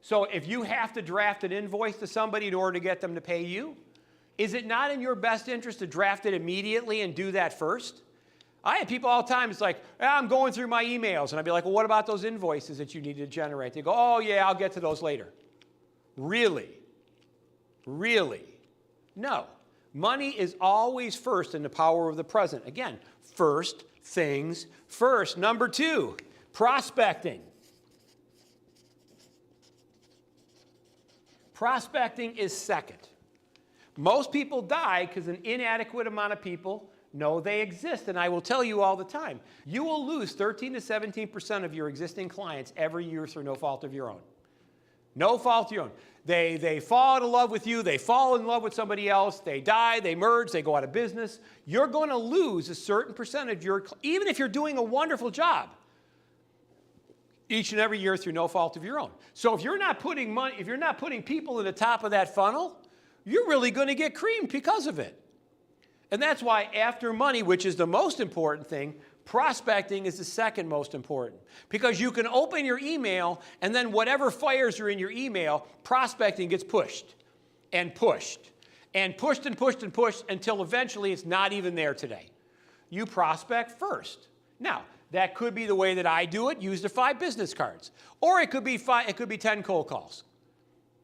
So if you have to draft an invoice to somebody in order to get them to pay you, is it not in your best interest to draft it immediately and do that first? I have people all the time, it's like, I'm going through my emails. And I'd be like, well, what about those invoices that you need to generate? They go, oh, yeah, I'll get to those later. Really? Really? No. Money is always first in the power of the present. Again, first things first. Number two, prospecting. Prospecting is second. Most people die because an inadequate amount of people know they exist, and I will tell you all the time, you will lose 13 to 17% of your existing clients every year through no fault of your own. No fault of your own. They fall out of love with you, they fall in love with somebody else, they die, they merge, they go out of business. You're going to lose a certain percentage of your, even if you're doing a wonderful job, each and every year through no fault of your own. So if you're not putting money, if you're not putting people in the top of that funnel, you're really going to get creamed because of it. And that's why after money, which is the most important thing, prospecting is the second most important. Because you can open your email, and then whatever fires are in your email, prospecting gets pushed and pushed and pushed and pushed and pushed until eventually it's not even there today. You prospect first. Now, that could be the way that I do it, use the 5 business cards. Or it could be 10 cold calls.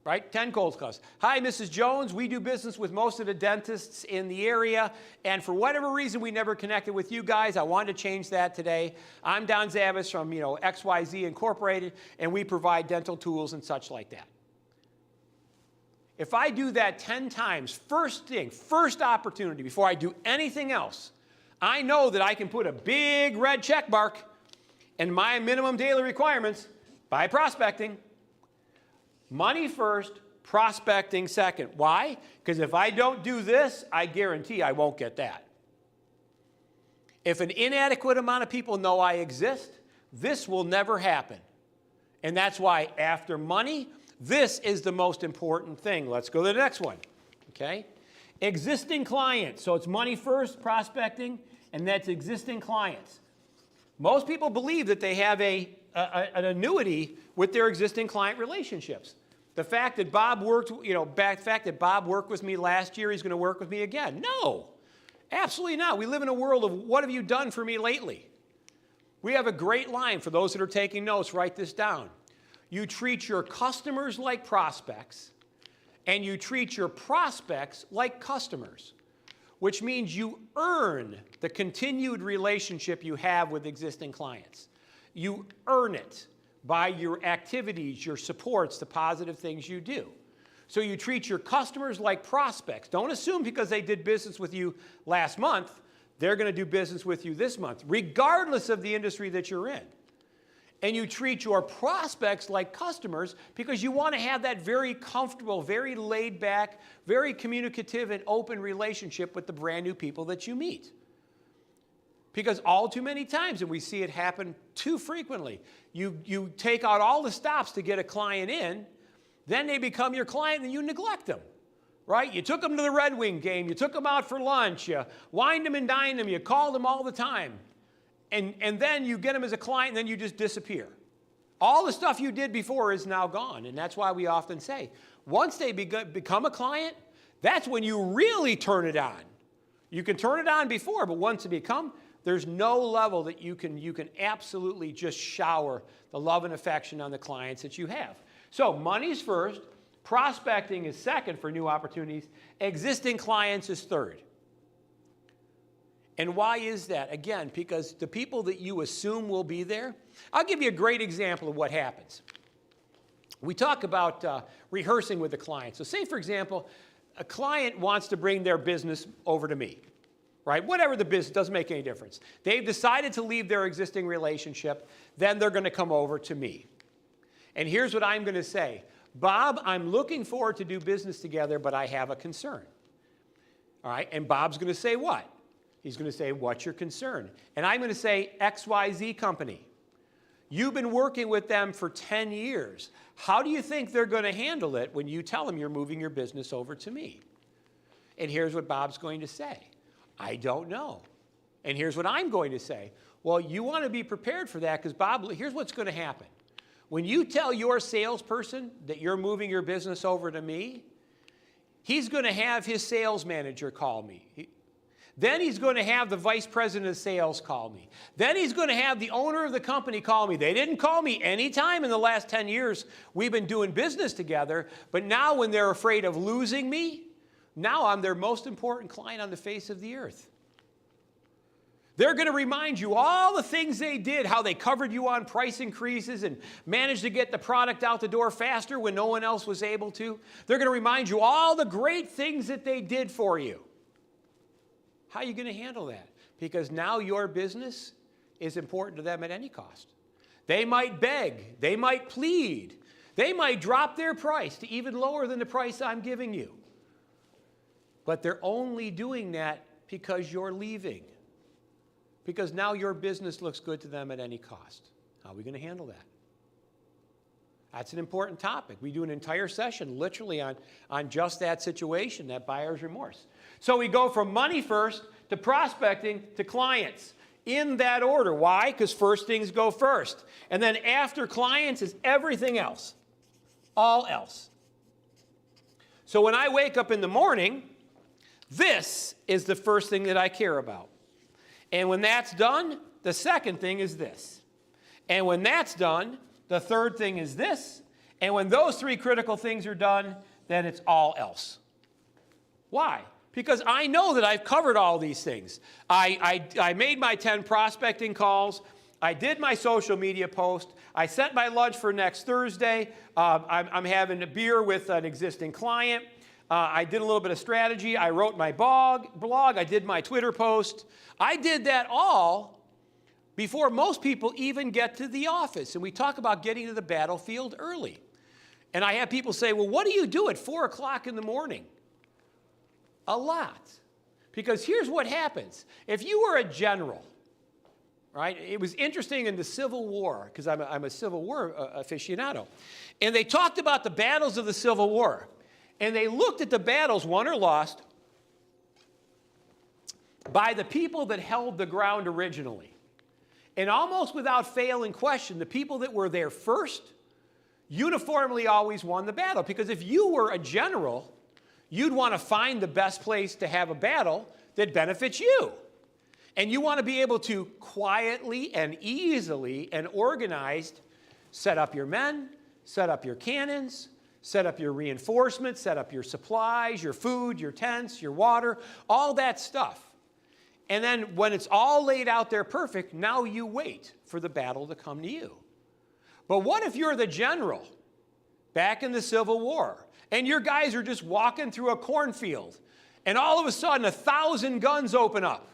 Right? 10 cold calls. Hi, Mrs. Jones. We do business with most of the dentists in the area, and for whatever reason, we never connected with you guys. I wanted to change that today. I'm Don Zavis from, XYZ Incorporated, and we provide dental tools and such like that. If I do that 10 times, first opportunity, before I do anything else, I know that I can put a big red check mark in my minimum daily requirements by prospecting. Money first, prospecting second. Why? Because if I don't do this, I guarantee I won't get that. If an inadequate amount of people know I exist, this will never happen. And that's why after money, this is the most important thing. Let's go to the next one. Okay? Existing clients. So it's money first, prospecting, and that's existing clients. Most people believe that they have an annuity with their existing client relationships. The fact that Bob worked, Bob worked with me last year, he's going to work with me again. No, absolutely not. We live in a world of what have you done for me lately? We have a great line for those that are taking notes. Write this down. You treat your customers like prospects, and you treat your prospects like customers, which means you earn the continued relationship you have with existing clients. You earn it by your activities, your supports, the positive things you do. So you treat your customers like prospects. Don't assume because they did business with you last month, they're going to do business with you this month, regardless of the industry that you're in. And you treat your prospects like customers because you want to have that very comfortable, very laid back, very communicative and open relationship with the brand new people that you meet. Because all too many times, and we see it happen too frequently, you take out all the stops to get a client in, then they become your client and you neglect them, right? You took them to the Red Wing game, you took them out for lunch, you wined them and dined them, you called them all the time, and then you get them as a client and then you just disappear. All the stuff you did before is now gone, and that's why we often say, once they become a client, that's when you really turn it on. You can turn it on before, but once it becomes, there's no level that you can absolutely just shower the love and affection on the clients that you have. So money's first, prospecting is second for new opportunities, existing clients is third. And why is that? Again, because the people that you assume will be there, I'll give you a great example of what happens. We talk about rehearsing with the client. So say, for example, a client wants to bring their business over to me, right? Whatever the business, doesn't make any difference. They've decided to leave their existing relationship, then they're going to come over to me. And here's what I'm going to say. Bob, I'm looking forward to do business together, but I have a concern. All right, and Bob's going to say what? He's going to say, what's your concern? And I'm going to say, XYZ company. You've been working with them for 10 years. How do you think they're going to handle it when you tell them you're moving your business over to me? And here's what Bob's going to say. I don't know. And here's what I'm going to say. Well, you want to be prepared for that because, Bob, here's what's going to happen. When you tell your salesperson that you're moving your business over to me, he's going to have his sales manager call me. Then he's going to have the vice president of sales call me. Then he's going to have the owner of the company call me. They didn't call me any time in the last 10 years we've been doing business together, but now when they're afraid of losing me, now I'm their most important client on the face of the earth. They're going to remind you all the things they did, how they covered you on price increases and managed to get the product out the door faster when no one else was able to. They're going to remind you all the great things that they did for you. How are you going to handle that? Because now your business is important to them at any cost. They might beg. They might plead. They might drop their price to even lower than the price I'm giving you. But they're only doing that because you're leaving. Because now your business looks good to them at any cost. How are we going to handle that? That's an important topic. We do an entire session literally on just that situation, that buyer's remorse. So we go from money first to prospecting to clients in that order. Why? Because first things go first. And then after clients is everything else, all else. So when I wake up in the morning, this is the first thing that I care about. And when that's done, the second thing is this. And when that's done, the third thing is this. And when those three critical things are done, then it's all else. Why? Because I know that I've covered all these things. I made my 10 prospecting calls. I did my social media post. I set my lunch for next Thursday. I'm having a beer with an existing client. I did a little bit of strategy. I wrote my blog. I did my Twitter post. I did that all before most people even get to the office. And we talk about getting to the battlefield early. And I have people say, well, what do you do at 4 o'clock in the morning? A lot. Because here's what happens. If you were a general, right? It was interesting in the Civil War, because I'm a Civil War aficionado. And they talked about the battles of the Civil War. And they looked at the battles, won or lost, by the people that held the ground originally. And almost without fail and question, the people that were there first uniformly always won the battle. Because if you were a general, you'd want to find the best place to have a battle that benefits you. And you want to be able to quietly and easily and organized set up your men, set up your cannons, set up your reinforcements, set up your supplies, your food, your tents, your water, all that stuff. And then when it's all laid out there perfect, now you wait for the battle to come to you. But what if you're the general back in the Civil War, and your guys are just walking through a cornfield, and all of a sudden 1,000 guns open up,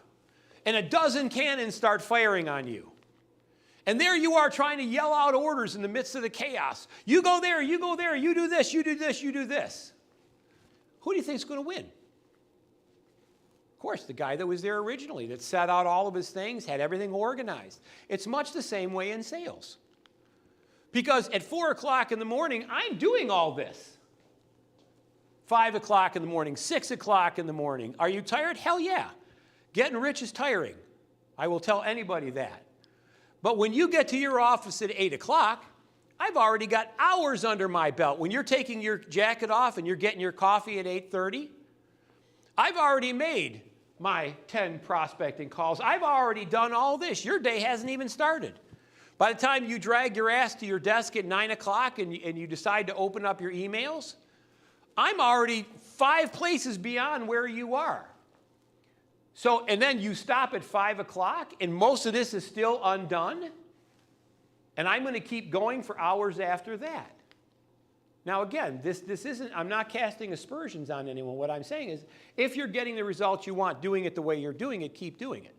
and a dozen cannons start firing on you. And there you are trying to yell out orders in the midst of the chaos. You go there, you go there, you do this, you do this, you do this. Who do you think is going to win? Of course, the guy that was there originally, that set out all of his things, had everything organized. It's much the same way in sales. Because at 4 o'clock in the morning, I'm doing all this. 5 o'clock in the morning, 6 o'clock in the morning. Are you tired? Hell yeah. Getting rich is tiring. I will tell anybody that. But when you get to your office at 8 o'clock, I've already got hours under my belt. When you're taking your jacket off and you're getting your coffee at 8:30, I've already made my 10 prospecting calls. I've already done all this. Your day hasn't even started. By the time you drag your ass to your desk at 9 o'clock and you decide to open up your emails, I'm already 5 places beyond where you are. So, and then you stop at 5 o'clock, and most of this is still undone, and I'm going to keep going for hours after that. Now, again, this isn't, I'm not casting aspersions on anyone. What I'm saying is, if you're getting the results you want, doing it the way you're doing it, keep doing it.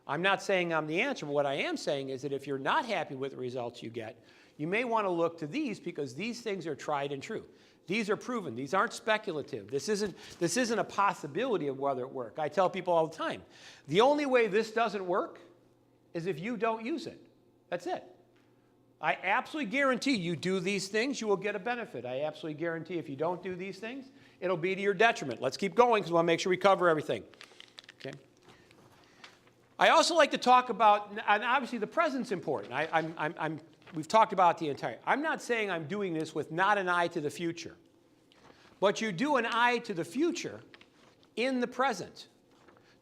I'm not saying I'm the answer, but what I am saying is that if you're not happy with the results you get, you may want to look to these, because these things are tried and true. These are proven. These aren't speculative. This isn't a possibility of whether it works. I tell people all the time, the only way this doesn't work is if you don't use it. That's it. I absolutely guarantee you do these things, you will get a benefit. I absolutely guarantee if you don't do these things, it'll be to your detriment. Let's keep going because we want to make sure we cover everything. Okay. I also like to talk about, and obviously the present's important. We've talked about the entire. I'm not saying I'm doing this with not an eye to the future, but you do an eye to the future in the present.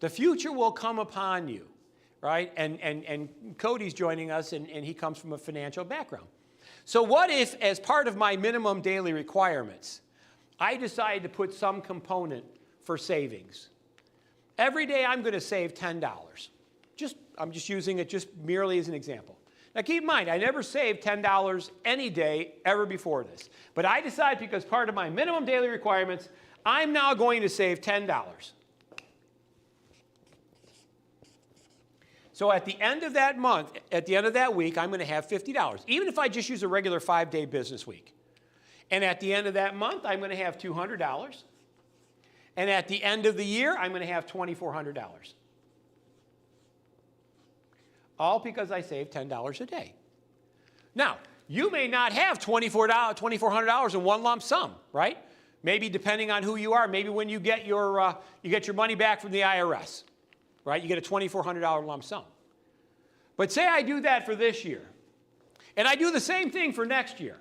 The future will come upon you, right? And Cody's joining us, and he comes from a financial background. So what if, as part of my minimum daily requirements, I decide to put some component for savings? Every day I'm going to save $10. I'm just using it just merely as an example. Now keep in mind, I never saved $10 any day ever before this. But I decided, because part of my minimum daily requirements, I'm now going to save $10. So at the end of that month, at the end of that week, I'm going to have $50, even if I just use a regular 5-day business week. And at the end of that month, I'm going to have $200. And at the end of the year, I'm going to have $2,400. All because I saved $10 a day. Now, you may not have $2,400 in one lump sum, right? Maybe depending on who you are, maybe when you get your money back from the IRS, right? You get a $2,400 lump sum. But say I do that for this year, and I do the same thing for next year.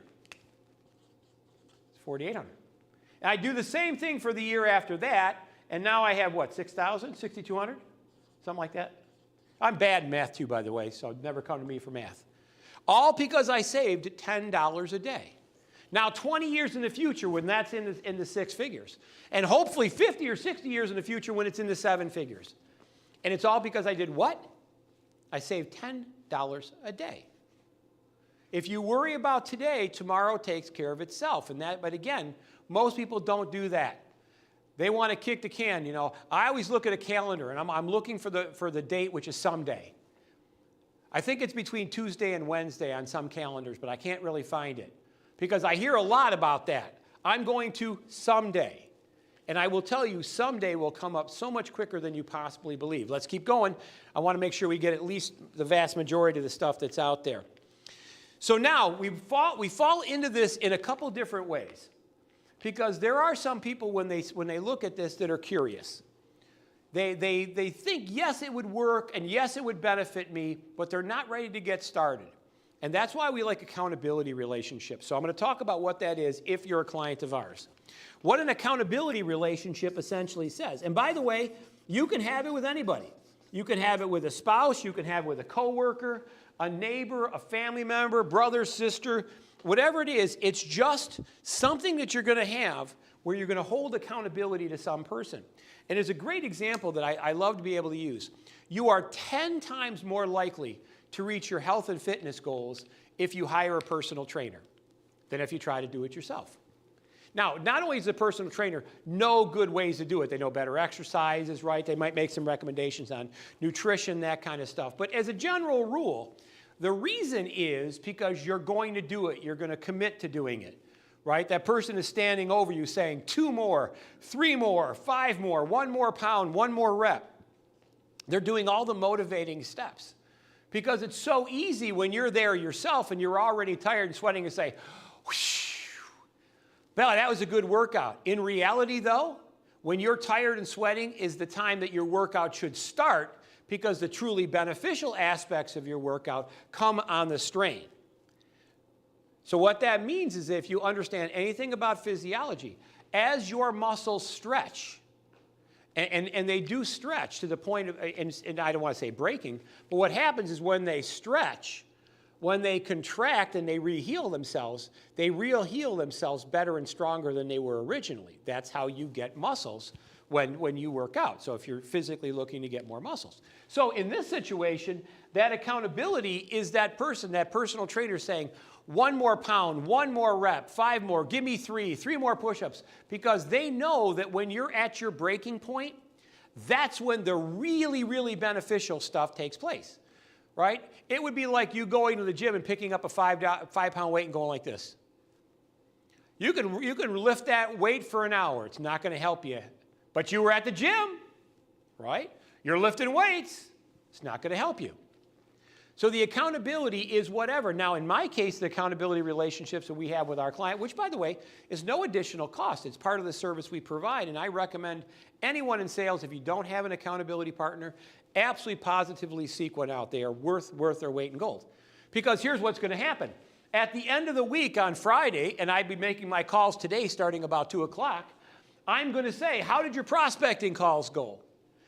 It's $4,800. And I do the same thing for the year after that, and now I have what, $6,000, $6,200? Something like that. I'm bad in math too, by the way, so never come to me for math. All because I saved $10 a day. Now, 20 years in the future, when that's in the 6 figures, and hopefully 50 or 60 years in the future when it's in the 7 figures. And it's all because I did what? I saved $10 a day. If you worry about today, tomorrow takes care of itself. But again, most people don't do that. They want to kick the can, you know. I always look at a calendar, and I'm looking for the date, which is someday. I think it's between Tuesday and Wednesday on some calendars, but I can't really find it. Because I hear a lot about that. I'm going to someday. And I will tell you, someday will come up so much quicker than you possibly believe. Let's keep going. I want to make sure we get at least the vast majority of the stuff that's out there. So now, we fall into this in a couple different ways. Because there are some people, when they look at this, that are curious. They think, yes, it would work, and yes, it would benefit me, but they're not ready to get started. And that's why we like accountability relationships. So I'm going to talk about what that is if you're a client of ours. What an accountability relationship essentially says. And by the way, you can have it with anybody. You can have it with a spouse. You can have it with a coworker, a neighbor, a family member, brother, sister. Whatever it is, it's just something that you're going to have where you're going to hold accountability to some person. And it's a great example that I love to be able to use. You are 10 times more likely to reach your health and fitness goals if you hire a personal trainer than if you try to do it yourself. Now, not only does the personal trainer know good ways to do it, they know better exercises, right? They might make some recommendations on nutrition, that kind of stuff. But as a general rule, the reason is because you're going to do it. You're going to commit to doing it, right? That person is standing over you saying 2 more, 3 more, 5 more, 1 more pound, 1 more rep. They're doing all the motivating steps because it's so easy when you're there yourself and you're already tired and sweating and say, whoosh, Bella, that was a good workout. In reality, though, when you're tired and sweating is the time that your workout should start because the truly beneficial aspects of your workout come on the strain. So what that means is if you understand anything about physiology, as your muscles stretch, And they do stretch to the point of, and I don't want to say breaking, but what happens is when they stretch, when they contract and they re-heal themselves, they re-heal themselves better and stronger than they were originally. That's how you get muscles when you work out. So if you're physically looking to get more muscles. So in this situation, that accountability is that person, that personal trainer saying, 1 more pound, 1 more rep, 5 more, give me 3 more push-ups, because they know that when you're at your breaking point, that's when the really, really beneficial stuff takes place, right? It would be like you going to the gym and picking up a 5-pound weight and going like this. You can lift that weight for an hour. It's not going to help you. But you were at the gym, right? You're lifting weights. It's not going to help you. So the accountability is whatever. Now, in my case, the accountability relationships that we have with our client, which, by the way, is no additional cost. It's part of the service we provide, and I recommend anyone in sales, if you don't have an accountability partner, absolutely positively seek one out. They are worth their weight in gold. Because here's what's going to happen. At the end of the week on Friday, and I'd be making my calls today starting about 2 o'clock, I'm going to say, how did your prospecting calls go?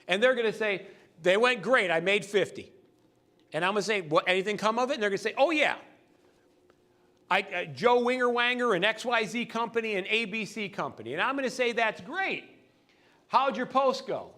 And they're going to say, they went great. I made 50. And I'm going to say, what, anything come of it? And they're going to say, oh, yeah. Joe Winger Wanger, an XYZ company, an ABC company. And I'm going to say, that's great. How'd your post go?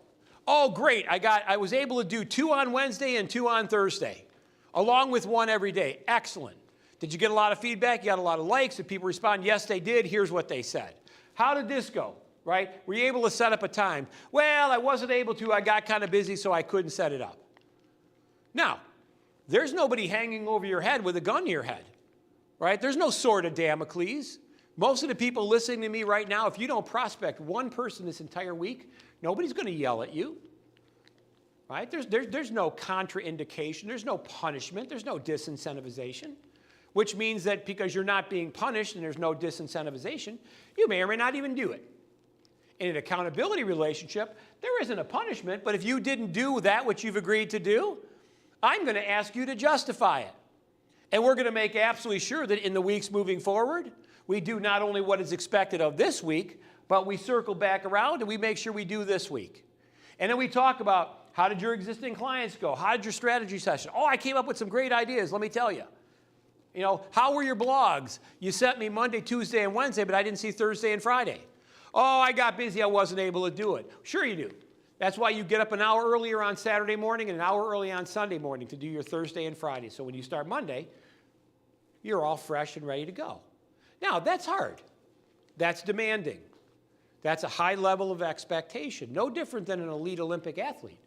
Oh, great. I was able to do 2 on Wednesday and 2 on Thursday, along with 1 every day. Excellent. Did you get a lot of feedback? You got a lot of likes? Did people respond? Yes, they did. Here's what they said. How did this go? Right? Were you able to set up a time? Well, I wasn't able to. I got kind of busy, so I couldn't set it up. Now, there's nobody hanging over your head with a gun to your head, right? There's no sword of Damocles. Most of the people listening to me right now, if you don't prospect 1 person this entire week, nobody's going to yell at you, right? There's no contraindication. There's no punishment. There's no disincentivization, which means that because you're not being punished and there's no disincentivization, you may or may not even do it. In an accountability relationship, there isn't a punishment, but if you didn't do that which you've agreed to do, I'm going to ask you to justify it. And we're going to make absolutely sure that in the weeks moving forward, we do not only what is expected of this week, but we circle back around and we make sure we do this week. And then we talk about, how did your existing clients go? How did your strategy session? Oh, I came up with some great ideas, let me tell you. You know, how were your blogs? You sent me Monday, Tuesday, and Wednesday, but I didn't see Thursday and Friday. Oh, I got busy, I wasn't able to do it. Sure you do. That's why you get up an hour earlier on Saturday morning and an hour early on Sunday morning to do your Thursday and Friday. So when you start Monday, you're all fresh and ready to go. Now, that's hard. That's demanding. That's a high level of expectation, no different than an elite Olympic athlete.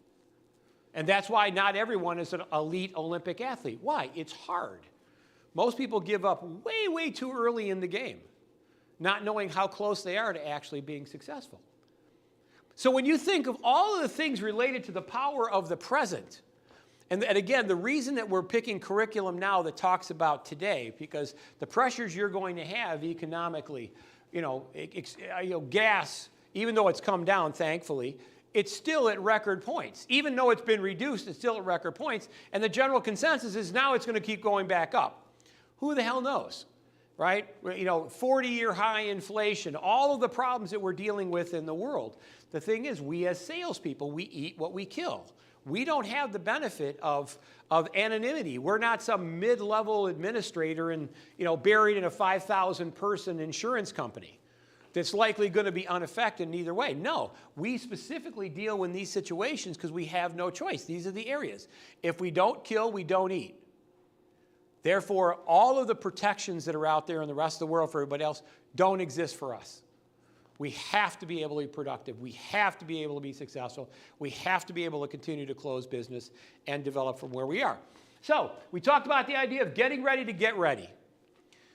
And that's why not everyone is an elite Olympic athlete. Why? It's hard. Most people give up way, way too early in the game, not knowing how close they are to actually being successful. So when you think of all of the things related to the power of the present, and again, the reason that we're picking curriculum now that talks about today, because the pressures you're going to have economically, gas, even though it's come down, thankfully, it's still at record points. Even though it's been reduced, it's still at record points. And the general consensus is now it's going to keep going back up. Who the hell knows? Right? 40-year high inflation, all of the problems that we're dealing with in the world. The thing is, we as salespeople, we eat what we kill. We don't have the benefit of anonymity. We're not some mid-level administrator and buried in a 5,000-person insurance company that's likely going to be unaffected in either way. No, we specifically deal with these situations because we have no choice. These are the areas. If we don't kill, we don't eat. Therefore, all of the protections that are out there in the rest of the world for everybody else don't exist for us. We have to be able to be productive. We have to be able to be successful. We have to be able to continue to close business and develop from where we are. So we talked about the idea of getting ready to get ready.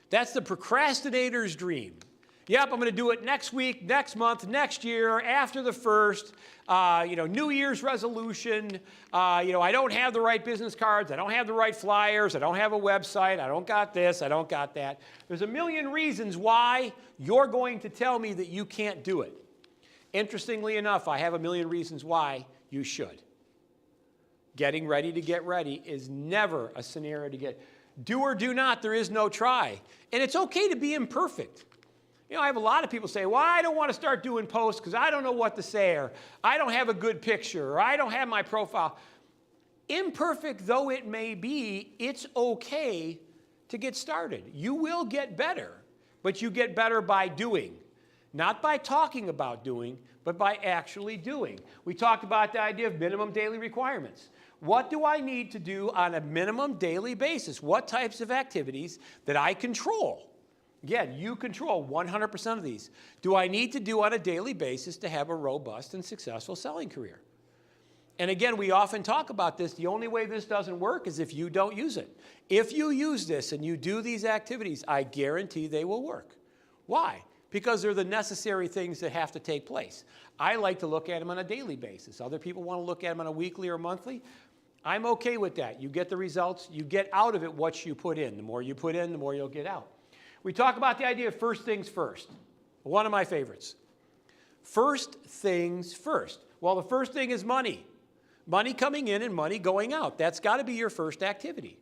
That's the procrastinator's dream. Yep, I'm going to do it next week, next month, next year, after the first, New Year's resolution. I don't have the right business cards. I don't have the right flyers. I don't have a website. I don't got this. I don't got that. There's a million reasons why you're going to tell me that you can't do it. Interestingly enough, I have a million reasons why you should. Getting ready to get ready is never a scenario to get. Do or do not, there is no try. And it's okay to be imperfect. I have a lot of people say, well, I don't want to start doing posts because I don't know what to say, or I don't have a good picture, or I don't have my profile. Imperfect though it may be, it's okay to get started. You will get better, but you get better by doing. Not by talking about doing, but by actually doing. We talked about the idea of minimum daily requirements. What do I need to do on a minimum daily basis? What types of activities that I control? Again, you control 100% of these. Do I need to do on a daily basis to have a robust and successful selling career? And again, we often talk about this. The only way this doesn't work is if you don't use it. If you use this and you do these activities, I guarantee they will work. Why? Because they're the necessary things that have to take place. I like to look at them on a daily basis. Other people want to look at them on a weekly or monthly. I'm okay with that. You get the results. You get out of it what you put in. The more you put in, the more you'll get out. We talk about the idea of first things first. One of my favorites. First things first. Well, the first thing is money. Money coming in and money going out. That's got to be your first activity.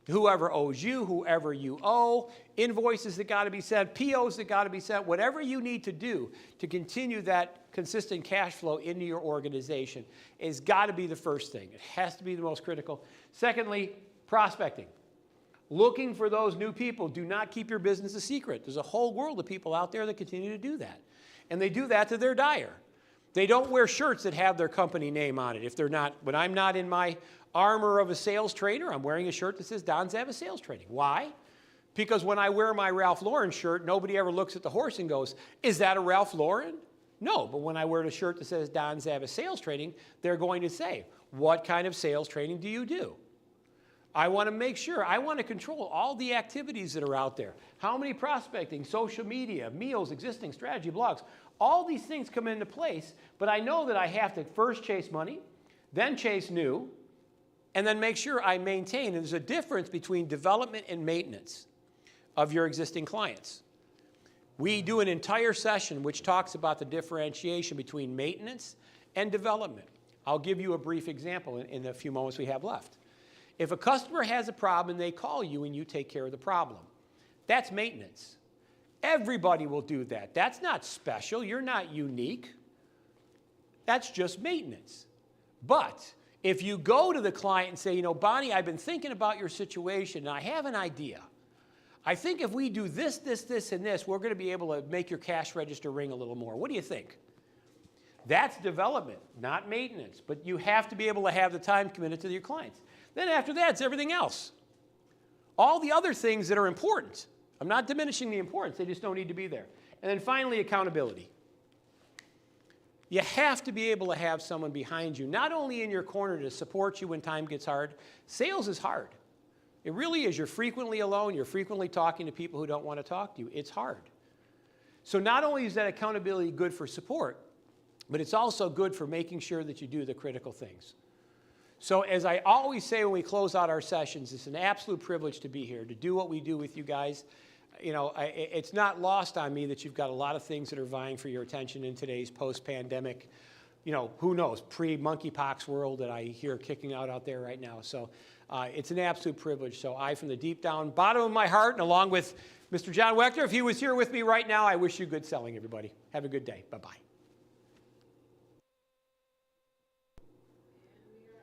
Whoever owes you, whoever you owe, invoices that got to be sent, POs that got to be sent, whatever you need to do to continue that consistent cash flow into your organization has got to be the first thing. It has to be the most critical. Secondly, prospecting. Looking for those new people. Do not keep your business a secret. There's a whole world of people out there that continue to do that. And they do that to their dire. They don't wear shirts that have their company name on it. If they're not, when I'm not in my armor of a sales trainer, I'm wearing a shirt that says Don Zavis Sales Training. Why? Because when I wear my Ralph Lauren shirt, nobody ever looks at the horse and goes, is that a Ralph Lauren? No, but when I wear a shirt that says Don Zavis Sales Training, they're going to say, what kind of sales training do you do? I want to make sure, I want to control all the activities that are out there. How many prospecting, social media, meals, existing strategy, blogs, all these things come into place, but I know that I have to first chase money, then chase new, and then make sure I maintain. And there's a difference between development and maintenance of your existing clients. We do an entire session which talks about the differentiation between maintenance and development. I'll give you a brief example in the few moments we have left. If a customer has a problem and they call you and you take care of the problem, that's maintenance. Everybody will do that. That's not special. You're not unique. That's just maintenance. But if you go to the client and say, Bonnie, I've been thinking about your situation and I have an idea. I think if we do this, this, this, and this, we're going to be able to make your cash register ring a little more. What do you think? That's development, not maintenance. But you have to be able to have the time committed to your clients. Then after that, it's everything else. All the other things that are important. I'm not diminishing the importance. They just don't need to be there. And then finally, accountability. You have to be able to have someone behind you, not only in your corner to support you when time gets hard. Sales is hard. It really is. You're frequently alone. You're frequently talking to people who don't want to talk to you. It's hard. So not only is that accountability good for support, but it's also good for making sure that you do the critical things. So as I always say when we close out our sessions, it's an absolute privilege to be here, to do what we do with you guys. It's not lost on me that you've got a lot of things that are vying for your attention in today's post-pandemic, who knows, pre-monkeypox world that I hear kicking out there right now. So it's an absolute privilege. So from the deep down bottom of my heart, and along with Mr. John Wechter, if he was here with me right now, I wish you good selling, everybody. Have a good day. Bye-bye.